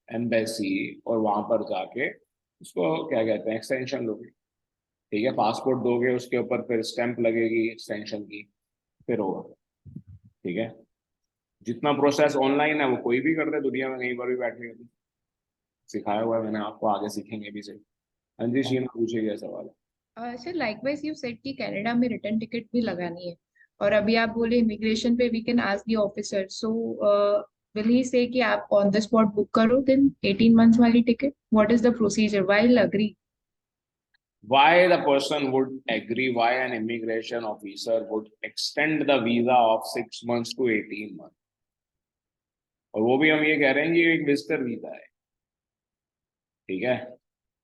एम्बेसी, और वहां पर जाके उसको क्या कहते हैं एक्सटेंशन लोगे, ठीक है, पासपोर्ट दोगे, उसके ऊपर फिर स्टैंप लगेगी एक्सटेंशन की, फिर होगा, ठीक है। जितना प्रोसेस ऑनलाइन है वो कोई भी कर दे दुनिया में कहीं पर भी बैठ के। सिखाया हुआ है मैंने आपको, आगे सीखेंगे भी सही। हाँ जी शीना पूछिए सवाल। सर लाइकवाइज यू सेड कि कनाडा में रिटर्न टिकट भी लगानी है, और अभी आप बोले इमिग्रेशन पे we can ask the officer, so will he say कि आप ऑन द स्पॉट बुक करो देन 18 मंथ्स वाली ticket? What is the procedure? Why will agree? Why the person would agree, why an immigration officer would extend the visa of 6 months to 18 months? और वो भी हम ये कह रहे हैं कि ये एक विजिटर वीजा है, ठीक है।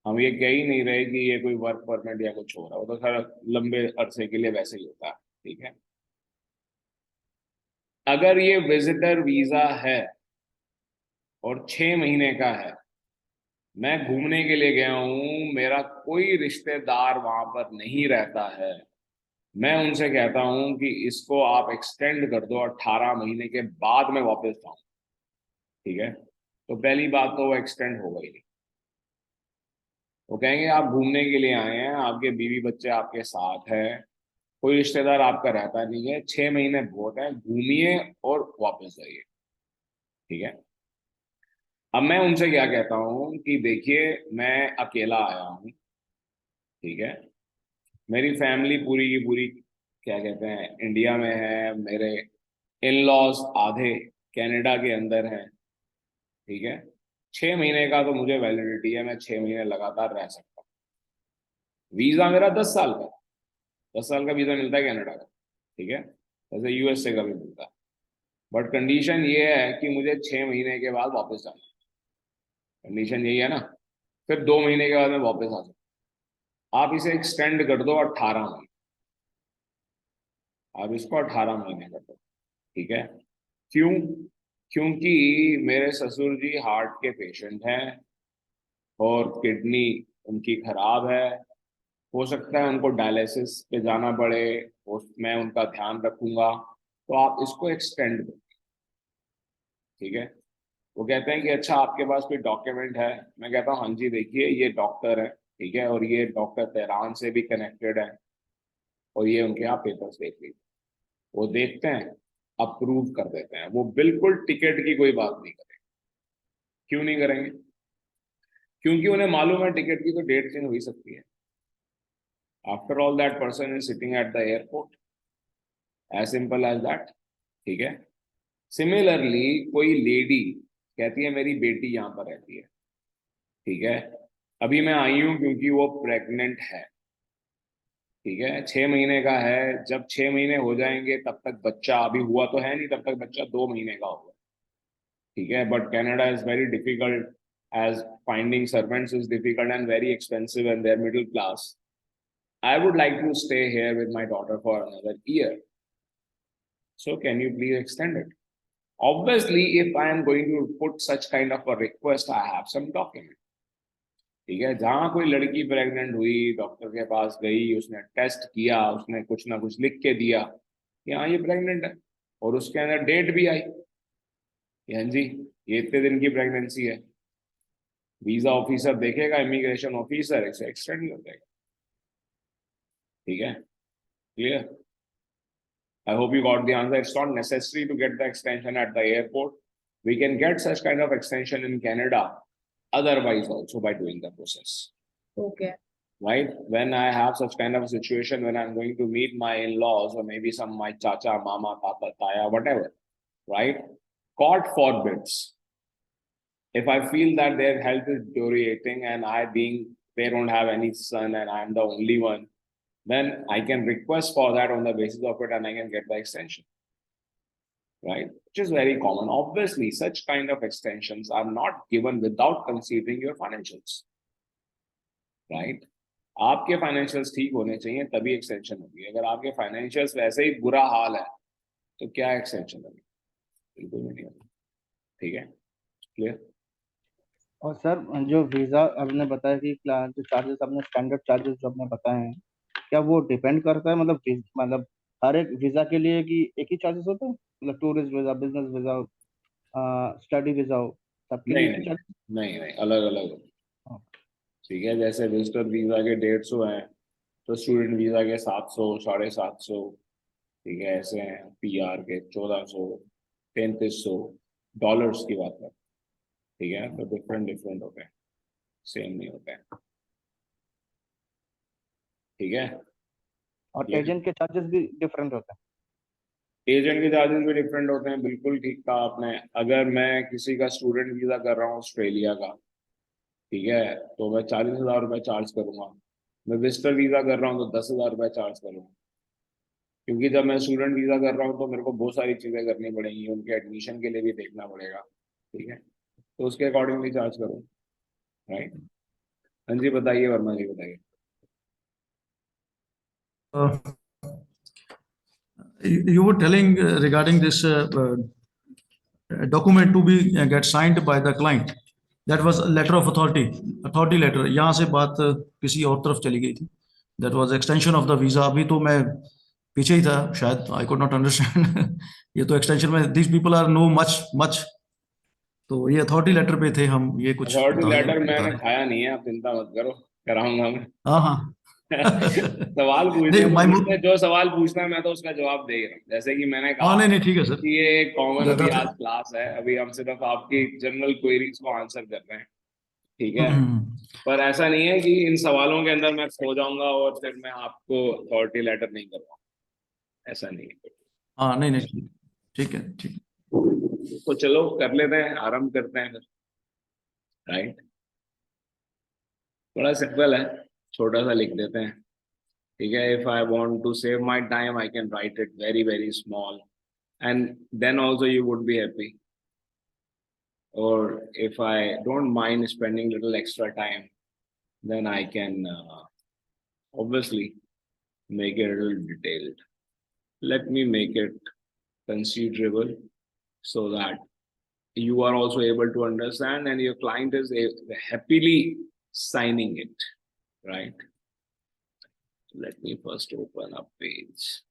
हम ये कह ही नहीं रहे कि ये कोई वर्क परमिट या कुछ हो रहा हो, तो खैर लंबे अरसे के लिए वैसे ही होता है, ठीक है। अगर ये विजिटर वीजा है और 6 महीने का है, मैं घूमने के लिए गया हूं, मेरा कोई रिश्तेदार वहां पर नहीं रहता है, मैं उनसे कहता हूं कि इसको आप एक्सटेंड कर दो 18 महीने के बाद मैं वापस जाऊं, ठीक है। तो पहली बात तो वो एक्सटेंड होगा ही नहीं। वो कहेंगे आप घूमने के लिए आए हैं, आपके बीवी बच्चे आपके साथ है, कोई रिश्तेदार आपका रहता नहीं है, 6 महीने बहुत है, घूमिए और वापस जाइए, ठीक है। अब मैं उनसे क्या कहता हूं कि देखिए मैं अकेला आया हूं, ठीक है, मेरी फैमिली पूरी की पूरी क्या कहते हैं इंडिया में है, मेरे इन लॉज आधे कनाडा के अंदर हैं, ठीक है। 6 महीने का तो मुझे वैलिडिटी है, मैं 6 महीने लगातार रह सकता हूँ। वीजा मेरा 10 साल का, 10 साल का वीजा मिलता है कनाडा का, ठीक है, जैसे यूएसए का भी मिलता है। बट कंडीशन ये है कि मुझे 6 महीने के बाद वापस जाना है, कंडीशन यही है ना। फिर 2 महीने के बाद मैं वापस आ सकता हूँ। आप इसे एक्सटेंड कर दो 18 महीने, आप इसको 18 महीने कर दो, ठीक है। क्यों? क्योंकि मेरे ससुर जी हार्ट के पेशेंट हैं और किडनी उनकी खराब है, हो सकता है उनको डायलिसिस पे जाना पड़े, मैं उनका ध्यान रखूंगा, तो आप इसको एक्सटेंड करो, ठीक है। वो कहते हैं कि अच्छा आपके पास कोई डॉक्यूमेंट है? मैं कहता हूँ हाँ जी देखिए ये डॉक्टर है, ठीक है, और ये डॉक्टर तेहरान से भी कनेक्टेड है, और ये उनके आप पेपर्स देख लीजिए। वो देखते हैं, अप्रूव कर देते हैं, वो बिल्कुल टिकट की कोई बात नहीं करेंगे। क्यों नहीं करेंगे? क्योंकि उन्हें मालूम है टिकट की तो डेट चेंज हो ही सकती है। After all that person is sitting at the airport, as simple as that, ठीक है। सिमिलरली कोई लेडी कहती है मेरी बेटी यहाँ पर रहती है, ठीक है, अभी मैं आई हूँ क्योंकि वो प्रेग्नेंट है, ठीक है, 6 महीने का है, जब 6 महीने हो जाएंगे तब तक बच्चा, अभी हुआ तो है नहीं, तब तक बच्चा 2 महीने का होगा, ठीक है। But Canada is very difficult, as finding servants is difficult and very expensive and they're middle class. I would like to stay here with my daughter for another year. So can you please extend it? Obviously, if I am going to put such kind of a request, I have some document. ठीक है, जहां कोई लड़की pregnant हुई, doctor के पास गई, उसने test किया, उसने कुछ ना कुछ लिख के दिया कि हाँ ये प्रेग्नेंट है, और उसके अंदर डेट भी आई कि हाँ जी ये इतने दिन की प्रेगनेंसी है, वीजा ऑफिसर देखेगा, इमिग्रेशन ऑफिसर इसे एक्सटेंड कर देगा, ठीक है, clear? I hope you got the answer. It's not necessary to get the extension at the airport. We can get such kind of extension in Canada otherwise also by doing the process. Okay. Right? When I have such kind of a situation, when I'm going to meet my in-laws or maybe some my chacha, mama, tata, taya, whatever, right? God forbids. If I feel that their health is deteriorating and they don't have any son and I'm the only one, then I can request for that on the basis of it and I can get the extension, right? Which is very common. Obviously, such kind of extensions are not given without considering your financials, right? आपके financials ठीक होने चाहिए तभी extension होगी। अगर आपके financials वैसे ही बुरा हाल है तो क्या एक्सटेंशन होगी? बिल्कुल नहीं होगी, ठीक है, क्लियर? और सर जो वीजा आपने बताया कि जो चार्जेस आपने स्टैंडर्ड चार्जेस जो आपने बताए हैं, क्या वो डिपेंड करता है मतलब हर एक वीजा के लिए कि एक ही चार्जेस होता है? मतलब tourist visa, business visa, study visa हो, सबके लिए नहीं एक ही नहीं चार्जेस? नहीं नहीं, अलग अलग, ठीक है। जैसे विजिटर वीजा के 150 हैं, तो स्टूडेंट वीजा के 700, 750, ठीक है, ऐसे हैं। पीआर के 1400, 3300 डॉलर्स की बात है, ठीक है, तो डिफरेंट डिफरेंट होते हैं। सेम नहीं होते हैं। ठीक है, और ये एजेंट के चार्जेस भी डिफरेंट होते हैं। एजेंट के चार्जेस भी डिफरेंट होते हैं, बिल्कुल ठीक कहा आपने। अगर मैं किसी का स्टूडेंट वीजा कर रहा हूँ ऑस्ट्रेलिया का, ठीक है, तो मैं 40,000 रुपये चार्ज करूंगा। मैं विजिटर वीजा कर रहा हूँ तो 10,000 रुपये चार्ज करूंगा, क्योंकि जब मैं स्टूडेंट वीजा कर रहा हूँ तो मेरे को बहुत सारी चीजें करनी पड़ेंगी, उनके एडमिशन के लिए भी देखना पड़ेगा। ठीक है, तो उसके अकॉर्डिंगली चार्ज करूँ। राइट। हाँ जी, बताइए वर्मा जी, बताइए। Uh, you were telling regarding this document to be get signed by the client. That was a letter of authority letter. यहाँ से बात किसी और तरफ चली गई थी. That was extension of the visa. अभी तो मैं पीछे ही था शायद. I could not understand. ये तो extension में these people are know much. तो ये अथॉरिटी लेटर पे थे हम. ये कुछ अथॉरिटी बता लेटर बता मैंने रहे थे. खाया नहीं है, आप चिंता मत करो, कराऊंगा मैं। हाँ हाँ. सवाल पूछने नहीं तो माय पूछते, जो सवाल पूछना है मैं तो उसका जवाब दे रहा हूँ। जैसे कि मैंने हाँ कहा नहीं नहीं ठीक है सर. कि ये कॉमन अभी दैट आज क्लास है, अभी हम सिर्फ आपकी जनरल क्वेरीज को आंसर कर रहे हैं। ठीक है, हम्म. पर ऐसा नहीं है कि इन सवालों के अंदर मैं खो जाऊंगा और फिर मैं आपको अथॉरिटी लेटर नहीं करवाऊंगा, ऐसा नहीं है। हाँ नहीं नहीं ठीक. ठीक है ठीक. तो चलो कर लेते हैं, आरंभ करते हैं फिर। राइट, बड़ा सिंपल है, छोटा सा लिख देते हैं। ठीक है, if I want to save my time I can write it very very small, and then also you would be happy. Or if I don't mind spending little extra time, then I can obviously make it a little detailed. Let me make it considerable so that you are also able to understand and your client is happily signing it, right? Let me first open up page.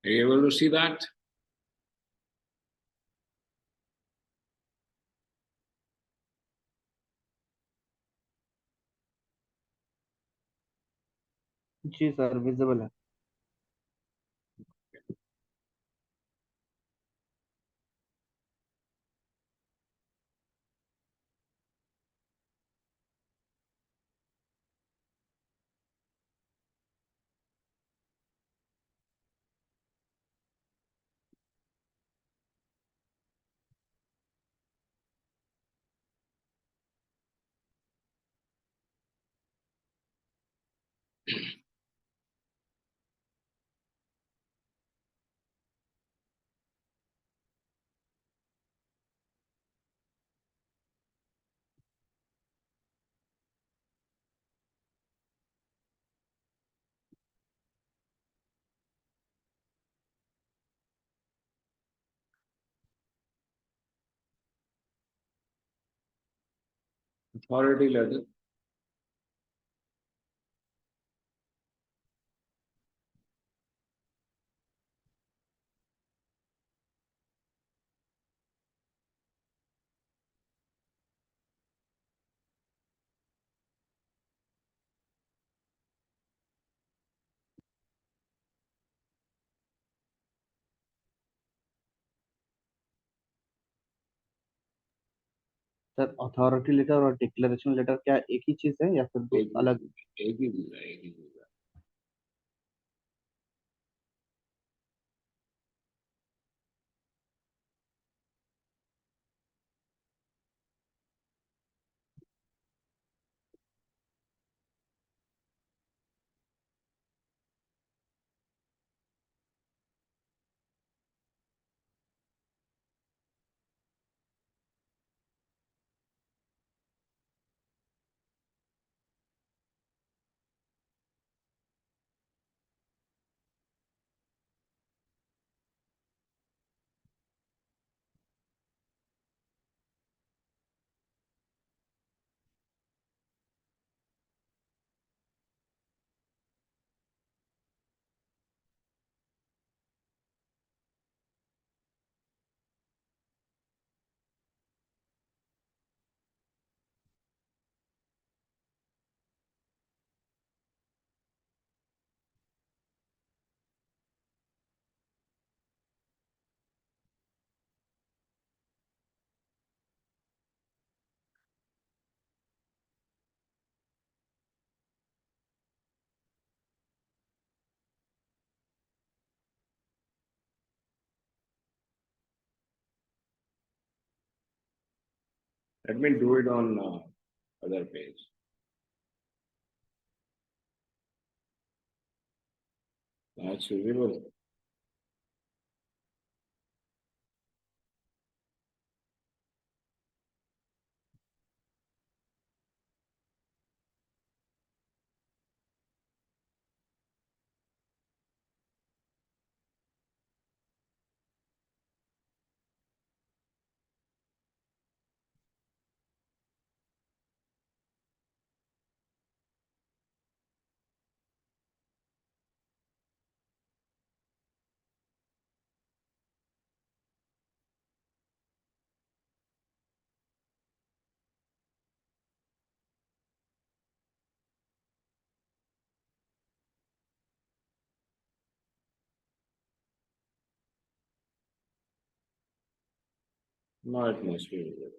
Are you able to see that? जी sir, visible है। Authority letter. सर, authority letter और declaration letter क्या एक ही चीज है या फिर दो एक अलग? एक ही चीज है, एक ही चीज है। Let me do it on other page. That's visible. Now it must be visible.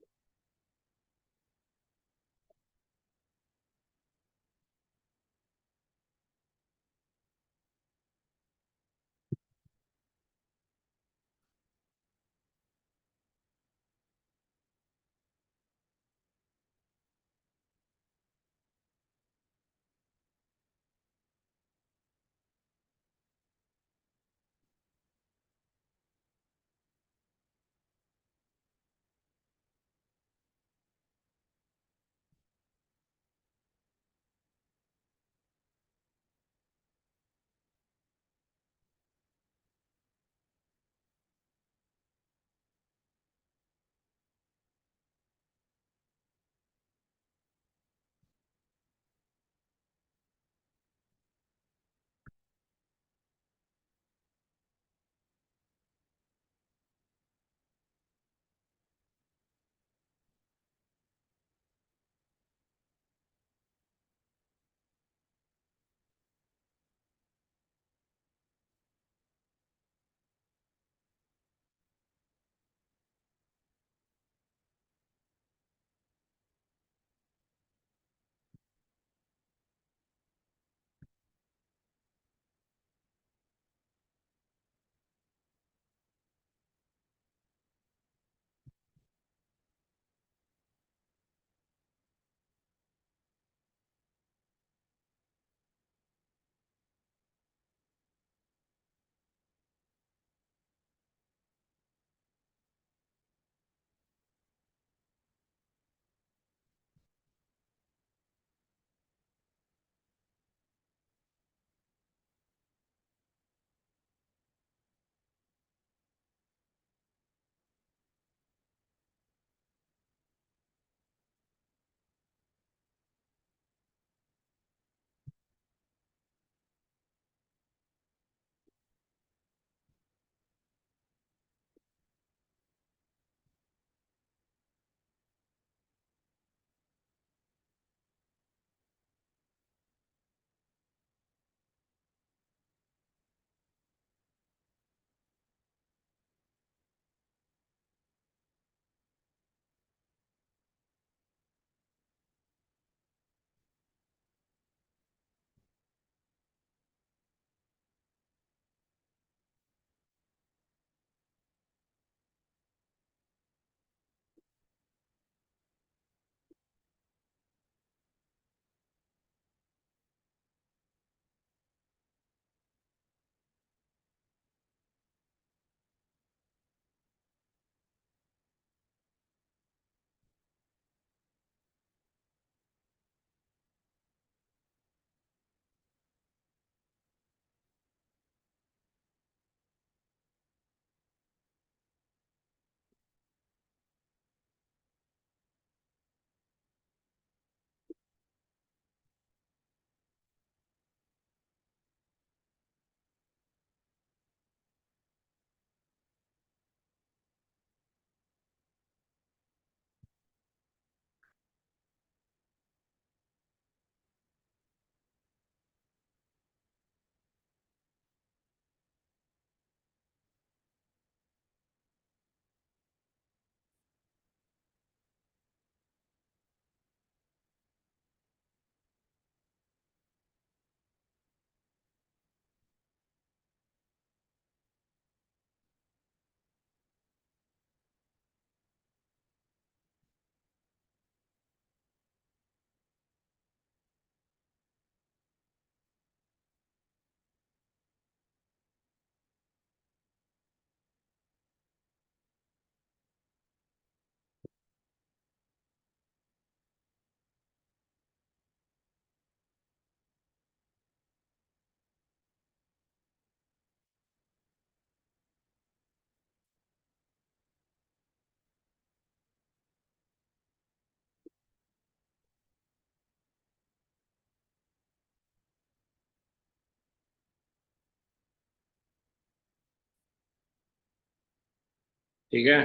ठीक है,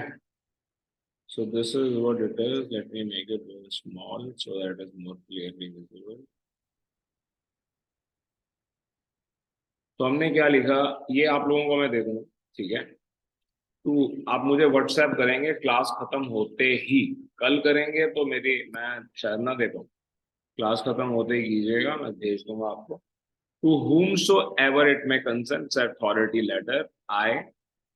so this is what it is. Let me make it very small so that it is more clearly visible. तो हमने क्या लिखा, ये आप लोगों को मैं दे दूंगा, ठीक है। तो आप मुझे व्हाट्सएप करेंगे क्लास खत्म होते ही, कल करेंगे तो मैं शायद ना दे पाऊँ, क्लास खत्म होते ही कीजिएगा, मैं भेज दूंगा आपको। To whomsoever it may concern authority letter, I,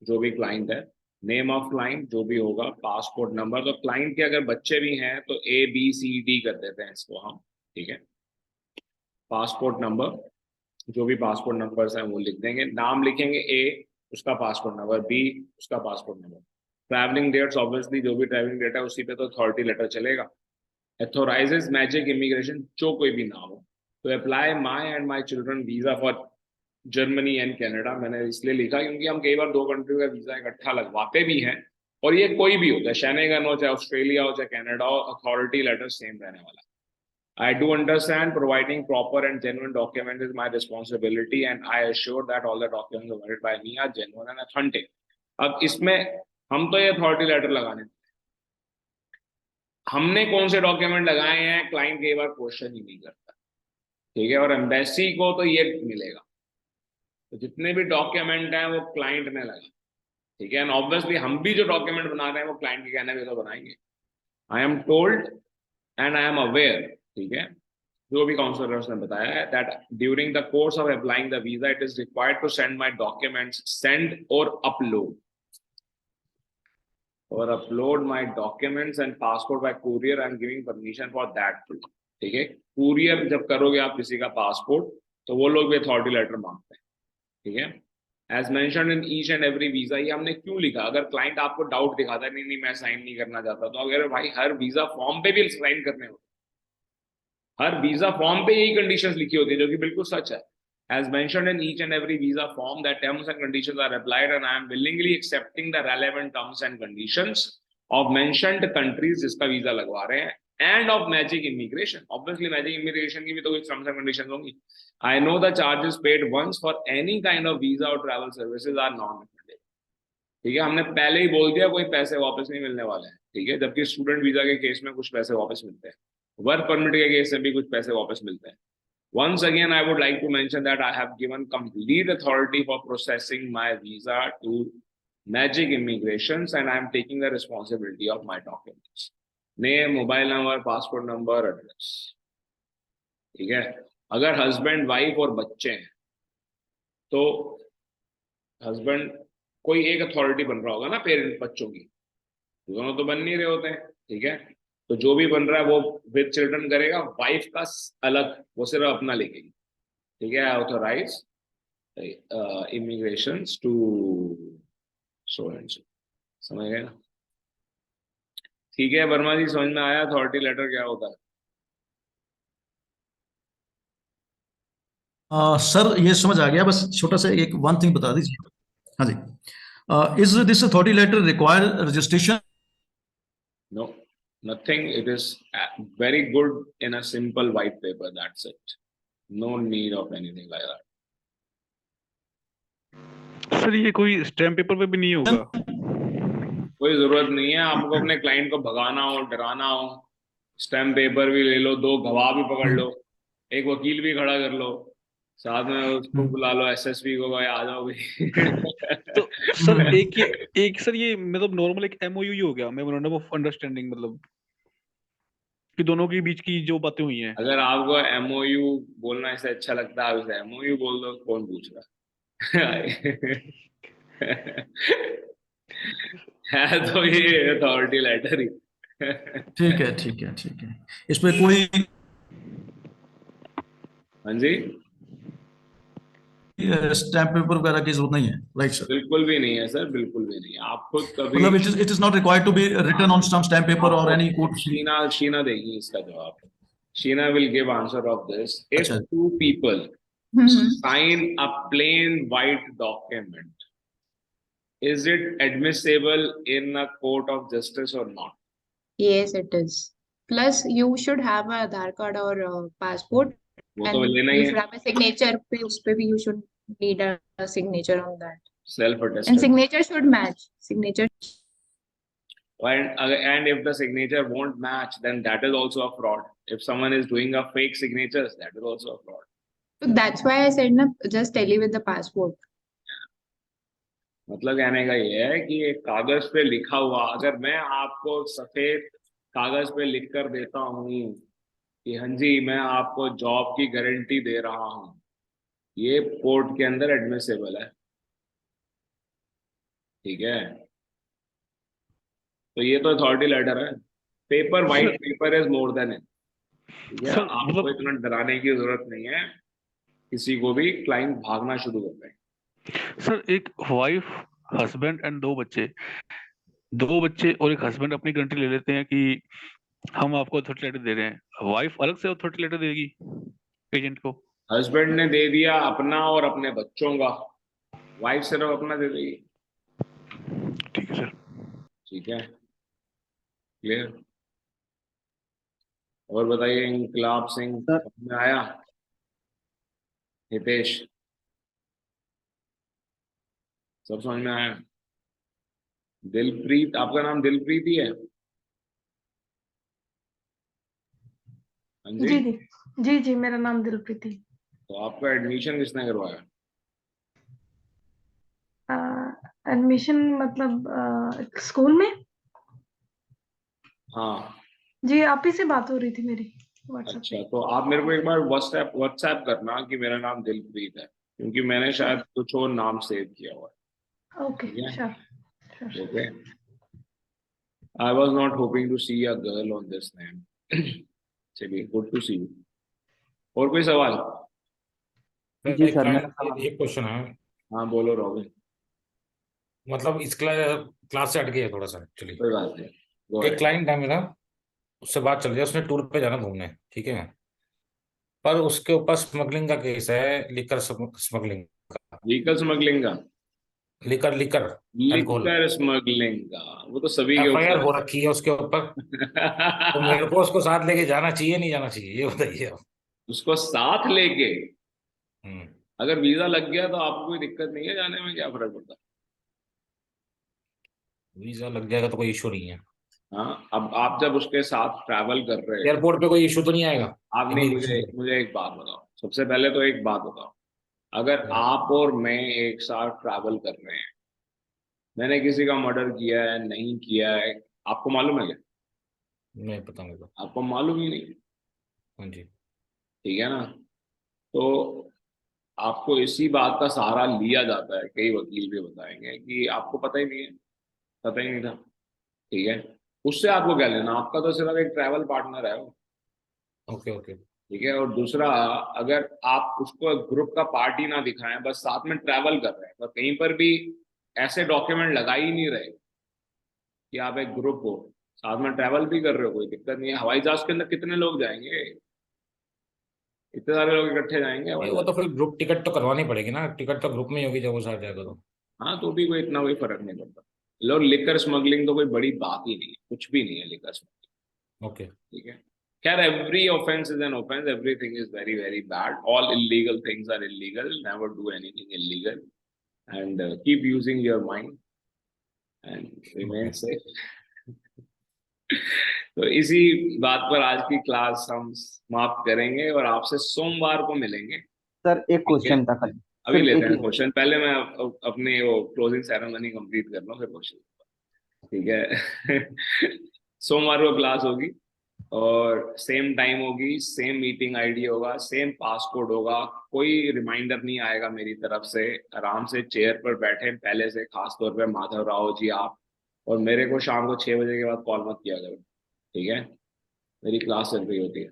जो भी क्लाइंट है, नेम ऑफ क्लाइंट जो भी होगा, पासपोर्ट नंबर, तो क्लाइंट के अगर बच्चे भी हैं तो ABCD कर देते हैं इसको हम, ठीक है। पासपोर्ट नंबर, जो भी पासपोर्ट नंबर्स हैं वो लिख देंगे, नाम लिखेंगे A, उसका पासपोर्ट नंबर, B, उसका passport number, travelling dates, obviously जो भी ट्रैवलिंग डेट है उसी पे तो अथॉरिटी लेटर चलेगा। Authorizes मैजिक इमिग्रेशन, जो कोई भी ना हो, तो apply my and my children visa for Germany and Canada. मैंने इसलिए लिखा क्योंकि हम कई बार 2 कंट्री का वीजा इकट्ठा लगवाते भी हैं, और ये कोई भी हो, चाहे शेनेगन हो, चाहे ऑस्ट्रेलिया हो, चाहे कनाडा हो, अथॉरिटी लेटर सेम रहने वाला। I do understand providing proper and genuine documents is my responsibility, and I assure that all the documents provided by me are genuine and authentic. अब इसमें हम तो ये अथॉरिटी लेटर लगाने, हमने कौन से डॉक्यूमेंट लगाए हैं क्लाइंट कई बार क्वेश्चन ही नहीं करता, ठीक है। और एम्बेसी को तो ये मिलेगा, तो जितने भी डॉक्यूमेंट हैं वो क्लाइंट ने लगा, ठीक है। एंड ऑब्वियसली हम भी जो डॉक्यूमेंट बना रहे हैं वो क्लाइंट के कहने पे तो बनाएंगे। I am told and I am aware, ठीक है, जो भी काउंसलर्स ने बताया है, that during the course of applying the visa it is required to send my documents, send और upload my documents and passport by courier. I am giving permission for that too, ठीक है। Courier जब करोगे आप किसी का passport, तो वो लोग भी अथॉरिटी लेटर मांगते हैं, ठीक है। As mentioned in each and every visa, ये हमने क्यों लिखा, अगर क्लाइंट आपको डाउट दिखाता है, नहीं मैं साइन नहीं करना चाहता, तो अगर भाई हर वीजा फॉर्म पे भी साइन करने होते, हर वीजा फॉर्म पे यही कंडीशंस लिखी होती है, जो कि बिल्कुल सच है। As mentioned in each and every visa form, that terms and conditions are applied, and I am willingly accepting the relevant terms and conditions of mentioned countries जिसका वीजा लगवा रहे हैं, and of magic immigration. Obviously, magic immigration की भी तो कुछ terms and conditions होंगी। I know the charges paid once for any kind of visa or travel services are non-refundable. ठीक है, हमने पहले ही बोल दिया कोई पैसे वापस नहीं मिलने वाले हैं, ठीक है। जबकि स्टूडेंट वीजा के केस में कुछ पैसे वापस मिलते हैं, वर्क परमिट के केस में भी कुछ पैसे वापस मिलते हैं। Once again, I would like to mention that I have given complete authority for processing my visa to Magic Immigrations, and I am taking the responsibility of my documents. Name, mobile number, passport number, address. ठीक है। अगर husband, wife और बच्चे हैं, तो husband कोई एक authority बन रहा होगा ना पेरेंट बच्चों की, दोनों तो बन नहीं रहे होते हैं, ठीक है। तो जो भी बन रहा है वो विद चिल्ड्रन करेगा, वाइफ का अलग, वो सिर्फ अपना लिखेगी, ठीक है। Authorise immigrations to so and so, समझ गए ना? ठीक है वर्मा जी, समझ में आया अथॉरिटी लेटर क्या होता है? सर ये समझ आ गया, बस छोटा सा एक वन थिंग बता दीजिए। हाँ जी, is this authority letter require registration? No, nothing. It is very good in a simple white paper. That's it. No need of anything like that. Sir ये कोई स्टैम्प पेपर पे भी नहीं होगा? कोई जरूरत नहीं है, आपको अपने क्लाइंट को भगाना हो, डराना हो, स्टैम्प पेपर भी ले लो, 2 गवाह भी पकड़ लो, एक वकील भी खड़ा कर लो, साथ में उसको बुला लो, SSP को, भाई आ जाओ भी। तो सर एक सर ये मतलब नॉर्मल एक MOU ही हो गया, मेमोरेंडम ऑफ अंडरस्टैंडिंग, मतलब कि दोनों के बीच की जो बातें हुई हैं। अगर आपको MOU बोलना ऐसे अच्छा लगता है, उसे MOU बोल दो, कौन पूछ रहा है। तो ये अथॉरिटी लेटर ही। ठीक है ठीक है ठीक है, इसमें कोई हाँ जी, स्टैम्प पेपर वगैरह की जरूरत नहीं है, राइट सर? बिल्कुल भी नहीं है सर, बिल्कुल भी नहीं। आप खुद कभी, मतलब it is not required to be written on some stamp paper और एनी कोर्ट। शीना देगी इसका जवाब। Sheena will give answer of this. If अच्छा। 2 people sign a plain white document, is it admissible in a court of justice or not? Yes, it is. Plus, you should have a Aadhaar card or passport, वो तो and लेना ही you है, should have a signature पे, उस पे भी you should need a signature on that. Self And attested. signature should match. Signature And if the signature won't match, then that is also a fraud. If someone is doing a fake signatures, that is also a fraud. So that's why I said na, just tally with the passport. मतलब कहने का ये है कि एक कागज पे लिखा हुआ, अगर मैं आपको सफेद कागज पे लिख कर देता हूँ कि हाँ जी मैं आपको जॉब की गारंटी दे रहा हूँ, ये कोर्ट के अंदर एडमिसेबल है, ठीक है। तो ये तो अथॉरिटी लेटर है, paper white paper is more than it, ठीक है। सर, आपको मतलब इतना डराने की जरूरत नहीं है, किसी को भी क्लाइंट भागना शुरू करते हैं। सर एक वाइफ, हस्बैंड एंड दो बच्चे और एक हस्बैंड अपनी गारंटी ले लेते हैं कि हम आपको अथॉरिटी लेटर दे रहे हैं, वाइफ अलग से अथॉरिटी लेटर देगी एजेंट को? हस्बैंड ने दे दिया अपना और अपने बच्चों का, वाइफ सिर्फ अपना दे देगी, ठीक है सर। ठीक है, क्लियर। और बताइए इंकलाब सिंह, सर। समझ में आया? हितेश, सब समझ में आया? दिलप्रीत, आपका नाम दिलप्रीत ही है? हाँ जी। जी जी जी, मेरा नाम दिलप्रीति। तो आपका एडमिशन किसने करवाया? एडमिशन मतलब स्कूल में? हाँ, जी, आप ही से बात हो रही थी मेरी व्हाट्सएप अच्छा। पे। तो आप मेरे को एक बार व्हाट्सएप करना कि मेरा नाम दिलप्रीत है, क्योंकि मैंने शायद कुछ और नाम सेव किया हुआ है। Okay, Yeah. Sure. Okay. I was not hoping to see a girl on this name. चलिए, good to see you. और कोई सवाल? जी सर, मेरा एक क्वेश्चन है। हाँ बोलो रॉबिन। मतलब इस क्लास से हट गया थोड़ा सा एक्चुअली। कोई बात नहीं, Go एक ahead. क्लाइंट है मेरा, उससे बात चल रही है, उसने टूर पे जाना घूमने, ठीक है, पर उसके ऊपर स्मगलिंग का केस है, लिकर स्मगलिंग का, व्हीकल स्मगलिंग का, लिकर अल्कोहल लिकर स्मगलिंग का, वो तो सभी के एफआईआर ऊपर हो रखी है उसके ऊपर। तो मेरे को उसको साथ लेके जाना चाहिए नहीं जाना चाहिए, ये बताइए आप। उसको साथ लेके, हम्म, अगर वीजा लग गया तो आपको कोई दिक्कत नहीं है, जाने में क्या फर्क पड़ता है? वीजा लग जाएगा तो कोई इशू नहीं है। हाँ, अब आप जब उसके साथ ट्रैवल कर रहे हैं, एयरपोर्ट पे कोई इशू तो नहीं आएगा? आप नहीं, इमिग्रेशन पे? मुझे एक बात बताओ, सबसे पहले तो एक बात बताओ, अगर हाँ। आप और मैं एक साथ ट्रैवल कर रहे हैं, मैंने किसी का मर्डर किया है नहीं किया है, आपको मालूम है क्या? नहीं पता मेरे को। आपको मालूम ही नहीं, हाँ जी। ठीक है ना। तो आपको इसी बात का सहारा लिया जाता है, कई वकील भी बताएंगे कि आपको पता ही नहीं है, पता ही नहीं था, ठीक है। उससे आपको क्या लेना, आपका तो सिर्फ एक ट्रैवल पार्टनर है वो, ओके ओके। ठीक है। और दूसरा, अगर आप उसको ग्रुप का पार्ट ही ना दिखाएं, बस साथ में ट्रैवल कर रहे हैं, तो कहीं पर भी ऐसे डॉक्यूमेंट लगा ही नहीं रहे कि आप एक ग्रुप हो, साथ में ट्रैवल भी कर रहे हो, कोई दिक्कत नहीं है। हवाई जहाज के अंदर कितने लोग जाएंगे? इतने सारे लोग इकट्ठे जाएंगे हवाई वो तो जहाज? फिर ग्रुप टिकट तो करवानी पड़ेगी ना, टिकट तो ग्रुप में ही होगी जब वो साथ जाएगा तो। हाँ, तो भी कोई इतना कोई फर्क नहीं पड़ता। लोग, लिकर स्मगलिंग तो कोई बड़ी बात ही नहीं है, कुछ भी नहीं है लिकर स्मगलिंग, ओके। ठीक है। खैर, every offence is an offence, everything is very very bad, all illegal things are illegal, never do anything illegal, and keep using your mind and remain safe. तो इसी बात पर आज की क्लास हम समाप्त करेंगे और आपसे सोमवार को मिलेंगे। सर एक क्वेश्चन था खाली। अभी सिर्फ लेते एक हैं ही क्वेश्चन, पहले मैं अपने वो क्लोजिंग सेरेमनी कंप्लीट कर लूं फिर क्वेश्चन, ठीक है। सोमवार को क्लास होगी और सेम टाइम होगी, सेम मीटिंग आईडी होगा, सेम पासकोड होगा, कोई रिमाइंडर नहीं आएगा मेरी तरफ से। आराम से चेयर पर बैठे पहले से, खास तौर पे माधव राव जी आप, और मेरे को शाम को 6 बजे के बाद कॉल मत किया करो, ठीक है, मेरी क्लास चल रही होती है।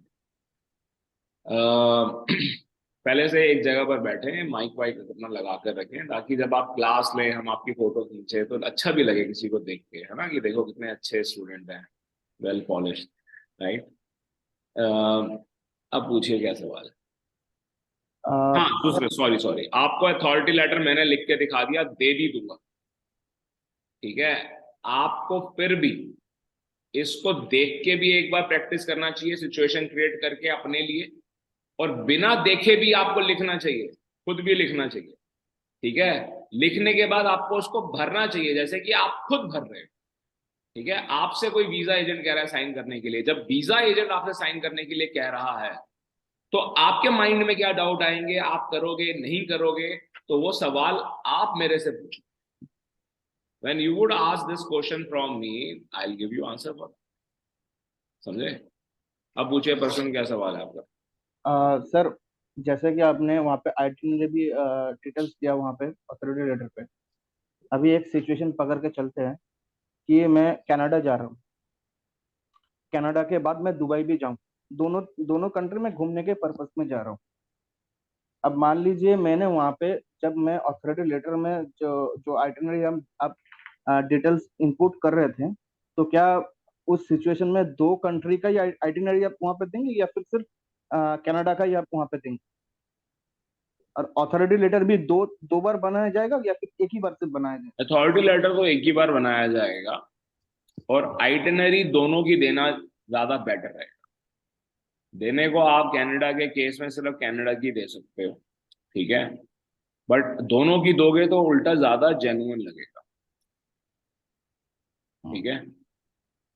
पहले से एक जगह पर बैठे, माइक वाइक अपना लगा कर रखें, ताकि जब आप क्लास लें, हम आपकी फोटो खींचे तो अच्छा भी लगे किसी को देख के, है ना, कि देखो कितने अच्छे स्टूडेंट हैं, वेल पॉलिश्ड, राइट। अब पूछिए क्या सवाल है? हाँ, दूसरा, सॉरी, आपको अथॉरिटी लेटर मैंने लिख के दिखा दिया, दे भी दूंगा, ठीक है। आपको फिर भी इसको देख के भी एक बार प्रैक्टिस करना चाहिए, सिचुएशन क्रिएट करके अपने लिए, और बिना देखे भी आपको लिखना चाहिए, खुद भी लिखना चाहिए, ठीक है। लिखने के बाद आपको उसको भरना चाहिए जैसे कि आप खुद भर रहे हैं, ठीक है, आपसे कोई वीजा एजेंट कह रहा है साइन करने के लिए, जब वीजा एजेंट आपसे साइन करने के लिए कह रहा है तो आपके माइंड में क्या डाउट आएंगे, आप करोगे नहीं करोगे, तो वो सवाल आप मेरे से पूछो। When you would ask this question from me, I'll give you answer for that. समझे? अब पूछिए पर्सन, क्या सवाल है आपका? सर जैसे कि आपने वहाँ पे आइटिनरी भी डिटेल्स दिया वहाँ पे ऑथोरिटी लेटर पे, अभी एक सिचुएशन पकड़ के चलते हैं कि मैं कनाडा जा रहा हूँ, कनाडा के बाद मैं दुबई भी जाऊँ, दोनों दोनों कंट्री में घूमने के पर्पस में जा रहा हूँ। अब मान लीजिए मैंने वहाँ पे जब मैं ऑथोरिटी लेटर में जो जो आइटिनरी हम आप डिटेल्स इनपुट कर रहे थे, तो क्या उस सिचुएशन में दो कंट्री का ही आइटिनरी आप वहाँ पे देंगे या फिर सिर्फ कनाडा का ही आप वहाँ पे देंगे? और अथॉरिटी लेटर भी दो दो बार बनाया जाएगा या फिर एक ही बार से बनाया जाएगा? अथॉरिटी लेटर तो एक ही बार बनाया जाएगा, और आइटिनरी दोनों की देना ज्यादा बेटर रहेगा। देने को आप कनाडा के केस में सिर्फ कनाडा की दे सकते हो, ठीक है, बट दोनों की दोगे तो उल्टा ज्यादा जेन्युइन लगेगा। ठीक है,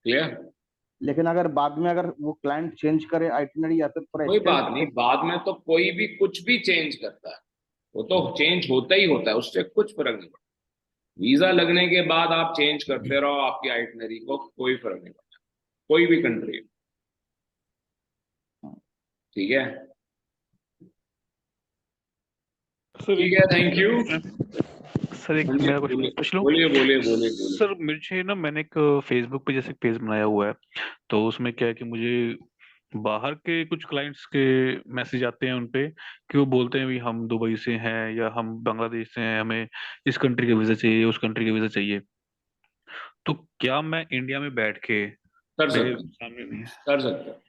क्लियर? लेकिन अगर बाद में अगर वो क्लाइंट चेंज करे आइटिनरी या फिर थोड़ा कोई extend बात नहीं, बाद में तो कोई भी कुछ भी चेंज करता है, वो तो चेंज होता ही होता है, उससे कुछ फर्क नहीं पड़ता। वीजा लगने के बाद आप चेंज करते रहो आपकी आइटिनरी को, कोई फर्क नहीं पड़ता, कोई भी कंट्री। ठीक है, सर ठीक है, थैंक यू। सर एक मेरा क्वेश्चन पूछ लूं? बोलिए बोलिए बोलिए बोलिए। सर मुझे ना, मैंने एक फेसबुक पे जैसे पेज बनाया हुआ है, तो उसमें क्या है कि मुझे बाहर के कुछ क्लाइंट्स के मैसेज आते हैं उनपे, कि वो बोलते हैं भी हम दुबई से हैं या हम बांग्लादेश से हैं, हमें इस कंट्री का वीजा चाहिए, उस कंट्री का वीजा चाहिए। तो क्या मैं इंडिया में बैठ के, कर मेरे सकते सामने नहीं है, कर सकते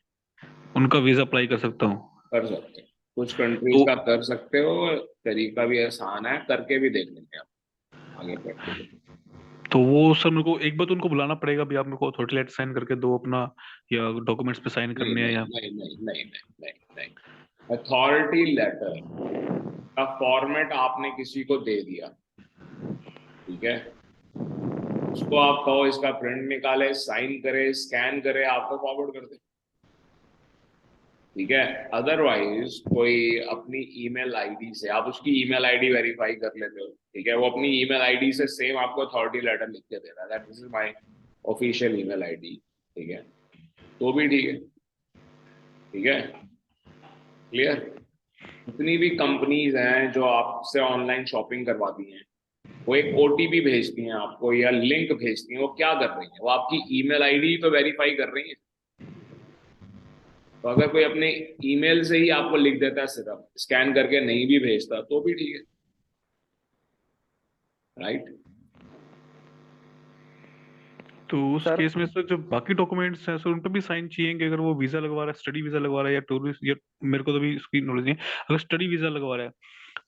उनका वीजा अप्लाई कर सकता हूँ? कर सकते कुछ कंट्रीज तो का कर सकते हो, तरीका भी आसान है, करके भी देख लेंगे आप आगे बढ़ के। तो वो सर मेरे को एक बार तो उनको बुलाना पड़ेगा भी, आप मेरे को अथॉरिटी लेटर साइन करके दो अपना, या डॉक्यूमेंट्स पे साइन नहीं करने हैं, नहीं या नहीं नहीं नहीं नहीं नहीं नहीं, अथॉरिटी लेटर का फॉर्मेट आपने किसी को दे दिया, ठीक है, उसको आप कहो इसका प्रिंट निकाले, साइन करे, स्कैन करे, आपको फॉरवर्ड कर दे, ठीक है। अदरवाइज कोई अपनी ईमेल आईडी से, आप उसकी ईमेल आईडी वेरीफाई कर लेते हो, ठीक है, वो अपनी ईमेल आईडी से सेम आपको अथॉरिटी लेटर लिख के दे रहा है that this is my official email ID, ठीक है, तो भी ठीक है। ठीक है, क्लियर? जितनी भी कंपनीज हैं जो आपसे ऑनलाइन शॉपिंग करवाती हैं, वो एक ओटीपी भेजती हैं आपको या लिंक भेजती हैं, वो क्या कर रही हैं, वो आपकी ईमेल आईडी तो वेरीफाई कर रही हैं। तो अगर कोई अपने ईमेल से ही आपको लिख देता है, सिर्फ स्कैन करके नहीं भी भेजता, तो भी ठीक है, राइट? तो उस सर केस में सर जो बाकी डॉक्यूमेंट्स हैं सर, उन पे भी साइन चाहिए, अगर वो वीजा लगवा रहा है, स्टडी वीजा लगवा रहा है या टूरिस्ट, या मेरे को तो अभी उसकी नॉलेज नहीं है, अगर स्टडी वीजा लगवा रहा है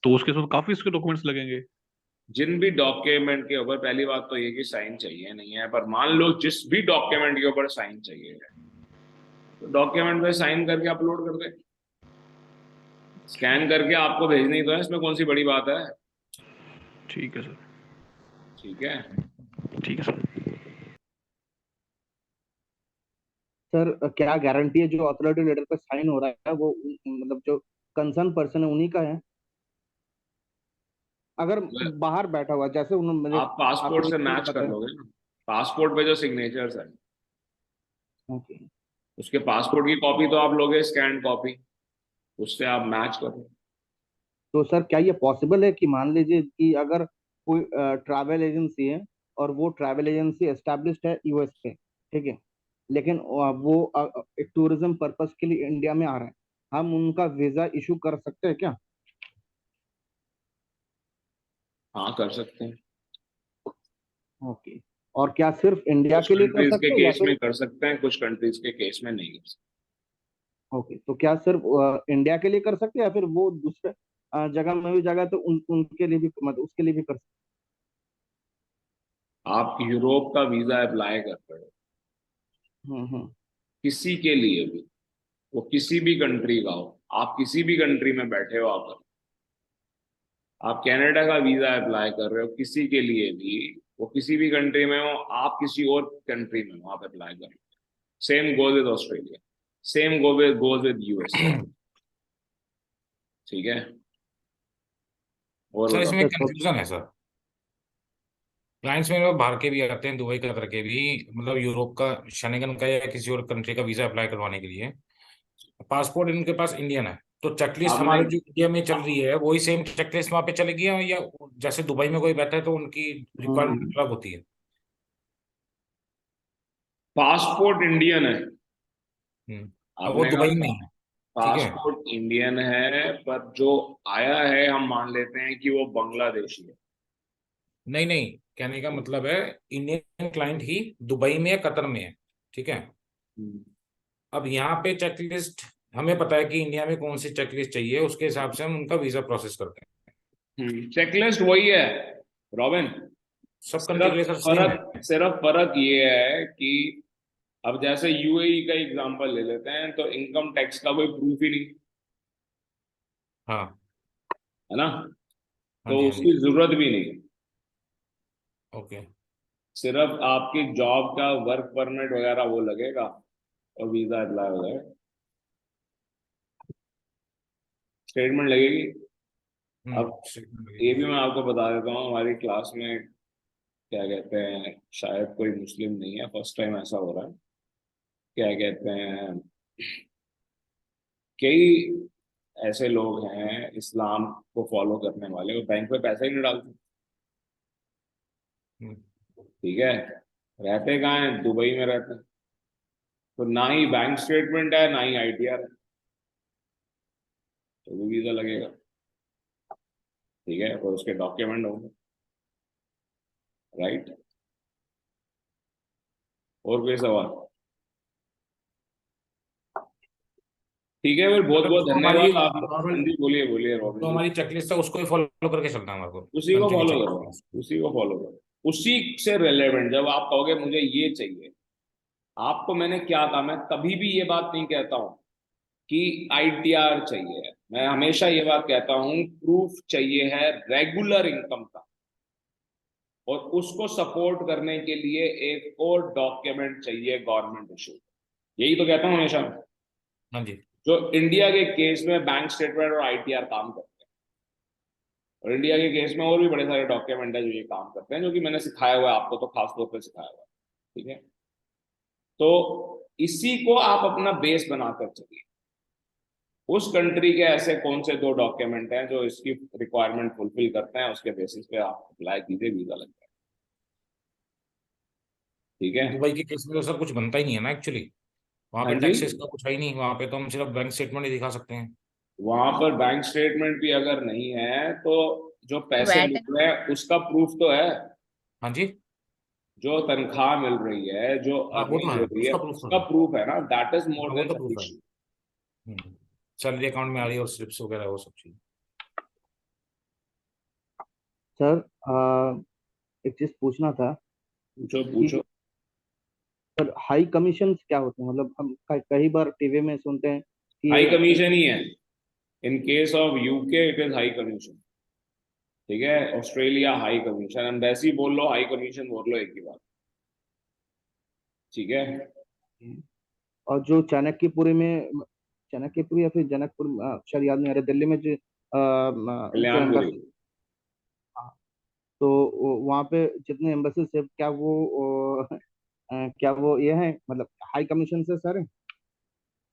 तो उसके साथ काफी उसके डॉक्यूमेंट्स लगेंगे। जिन भी डॉक्यूमेंट के ऊपर, पहली बात तो ये कि साइन चाहिए नहीं है, पर मान लो जिस भी डॉक्यूमेंट के ऊपर साइन चाहिए, तो डॉक्यूमेंट पे साइन करके अपलोड कर दे, स्कैन करके आपको भेजनी तो है, इसमें कौन सी बड़ी बात है? ठीक है सर। ठीक है, ठीक है सर। सर क्या गारंटी है जो अथॉरिटी लेटर पे साइन हो रहा है वो मतलब जो कंसर्न पर्सन है उन्हीं का है? अगर बाहर बैठा हुआ जैसे उन्होंने आप पासपोर्ट आपने से एक मैच कर बताया। लोगे ना, पासपोर्ट पे जो सिग्नेचर्स है, ओके, उसके पासपोर्ट की कॉपी तो आप लोगे, स्कैन कॉपी, उससे आप मैच करो। तो सर क्या ये पॉसिबल है कि मान लीजिए कि अगर कोई ट्रैवल एजेंसी है और वो ट्रैवल एजेंसी एस्टेब्लिश्ड है यूएस पे, ठीक है, लेकिन वो एक टूरिज्म पर्पस के लिए इंडिया में आ रहा है, हम उनका वीजा इशू कर सकते हैं क्या? हाँ, कर सकते हैं। ओके, और क्या सिर्फ इंडिया कुछ के लिए कर कंट्रीज के सकते हैं या केस फिर? में कर सकते हैं, कुछ कंट्रीज के केस में नहीं कर सकते। ओके, तो क्या सिर्फ इंडिया के लिए कर सकते हैं या फिर वो दूसरे जगह में भी जगह तो उनके लिए भी मतलब उसके लिए भी कर सकते आप यूरोप का वीजा अप्लाई कर रहे हो, हैं? किसी के लिए भी, वो किसी भी कंट्री का हो, आप किसी भी कंट्री में बैठे हो, आप कनाडा का वीजा अप्लाई कर रहे हो किसी के लिए भी, वो किसी भी कंट्री में हो, आप किसी और कंट्री में हो, आप अप्लाई करें। Same goes with Australia, same goes with US. ठीक है, और सर बताओ। इसमें कंफ्यूजन है सर। क्लाइंट्स में लोग बाहर के भी आते हैं, दुबई कतर के भी, मतलब यूरोप का, शेंगन का या किसी और कंट्री का वीजा अप्लाई करवाने के लिए। पासपोर्ट इनके पास इंडियन है, तो चेकलिस्ट आपने हमारे जो इंडिया में चल रही है वही सेम चेकलिस्ट वहां पे चलेगी, या जैसे दुबई में कोई बैठा है तो उनकी रिक्वायरमेंट अलग होती है? पासपोर्ट इंडियन है, अब वो आपने दुबई में कहा ही है, ठीक है। पासपोर्ट इंडियन है, पर जो आया है हम मान लेते हैं कि वो बांग्लादेशी है। नहीं नहीं, कहने का मतलब है इंडियन क्लाइंट ही दुबई में या कतर में है, ठीक है। अब यहाँ पे चेकलिस्ट हमें पता है कि इंडिया में कौन सी चेकलिस्ट चाहिए, उसके हिसाब से हम उनका वीजा प्रोसेस करते हैं। चेकलिस्ट वही है रॉबिन, सब कंट्री के लिए सर सेम है। सिर्फ फर्क ये है कि अब जैसे यूएई का एग्जांपल ले लेते हैं, तो इनकम टैक्स का कोई प्रूफ ही नहीं, हाँ है ना, हाँ तो जी, हाँ जी, उसकी जरूरत भी नहीं। ओके। सिर्फ आपकी जॉब का वर्क परमिट वगैरह वो लगेगा और वीजा अप्लाई हो जाएगा, स्टेटमेंट लगेगी। अब ये भी मैं आपको बता देता हूँ, हमारी क्लास में क्या कहते हैं, शायद कोई मुस्लिम नहीं है, फर्स्ट टाइम ऐसा हो रहा है, क्या कहते हैं, कई ऐसे लोग हैं इस्लाम को फॉलो करने वाले, वो बैंक में पैसा ही नहीं डालते। ठीक है, रहते कहाँ हैं, दुबई में रहते हैं, तो ना ही बैंक स्टेटमेंट है ना ही आईटीआर है, तो भी वीजा लगेगा। ठीक है, और उसके डॉक्यूमेंट होंगे, राइट। और कोई सवाल? ठीक है, फिर बहुत मतलब बहुत जो हमारी धन्यवाद आपको। हाँ नॉर्मल जी, बोलिए बोलिए जो रॉबिन जी। हमारी चेकलिस्ट है उसको ही फॉलो करके चलना है हमारे को, उसी को कंट्री की फॉलो करो, चेकलिस्ट। उसी को फॉलो करो, उसी से रिलेवेंट। जब आप कहोगे मुझे ये चाहिए, आपको मैंने क्या कहा, मैं कभी भी ये बात नहीं कहता हूं कि आईटीआर चाहिए, मैं हमेशा ये बात कहता हूं प्रूफ चाहिए है रेगुलर इनकम का, और उसको सपोर्ट करने के लिए एक और डॉक्यूमेंट चाहिए गवर्नमेंट इशू। यही तो कहता हूं हमेशा। हाँ जी, जो इंडिया के केस में बैंक स्टेटमेंट और आईटीआर काम करते हैं, और इंडिया के केस में और भी बड़े सारे डॉक्यूमेंट है जो ये काम करते हैं, जो कि मैंने सिखाया हुआ है आपको, तो खास तौर पर सिखाया हुआ है। ठीक है, तो इसी को आप अपना बेस बनाकर चलिए। उस कंट्री के ऐसे कौन से 2 डॉक्यूमेंट हैं जो इसकी रिक्वायरमेंट फुलफिल करते हैं, उसके बेसिस पे आप अप्लाई कीजिए, वीजा लग जाए। ठीक है, दुबई के केस में तो सर कुछ बनता ही नहीं है ना एक्चुअली, वहां हाँ पे जी, टैक्सेस का कुछ है ही नहीं, वहां पे तो हम सिर्फ बैंक स्टेटमेंट ही दिखा सकते हैं। वहां पर बैंक स्टेटमेंट भी अगर नहीं है तो जो पैसे वैट मिल रहे हैं उसका प्रूफ तो है, हाँ जी, जो तनख्वाह मिल रही है, जो हाँ वो तो अर्निंग है, हो रही है, उसका प्रूफ तो उसका है। प्रूफ है ना, दैट इज मोर हाँ वो देन तो प्रूफ है। सफिशिएंट। सैलरी अकाउंट में आ रही है और स्लिप्स वगैरह वो सब चीज। सर एक चीज पूछना था पूछो कि पूछो। सर हाई कमीशन क्या होते हैं? मतलब हम कई बार टीवी में सुनते हैं कि हाई ये कमीशन ही है, in case of UK it is high commission. ठीक है, ऑस्ट्रेलिया हाई कमीशन, एम्बेसी बोल लो, हाई कमीशन बोल लो, एक ही बात। ठीक है, और जो चाणक्यपुरी में, चाणक्यपुरी या फिर जनकपुर, शायद याद नहीं आ रहा, दिल्ली में जो कल्याणपुरी। एम्बेसी, तो वहाँ पे जितने एम्बेसीज है, क्या क्या वो ये है, मतलब हाई कमीशन से सर?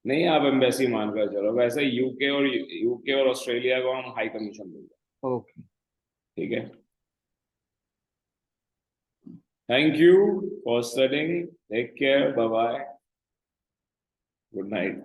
नहीं, आप एम्बेसी मानकर चलो, वैसे यूके और ऑस्ट्रेलिया को हम हाई कमीशन देंगे। ओके। ठीक है, thank you for studying, take care, bye bye, good night.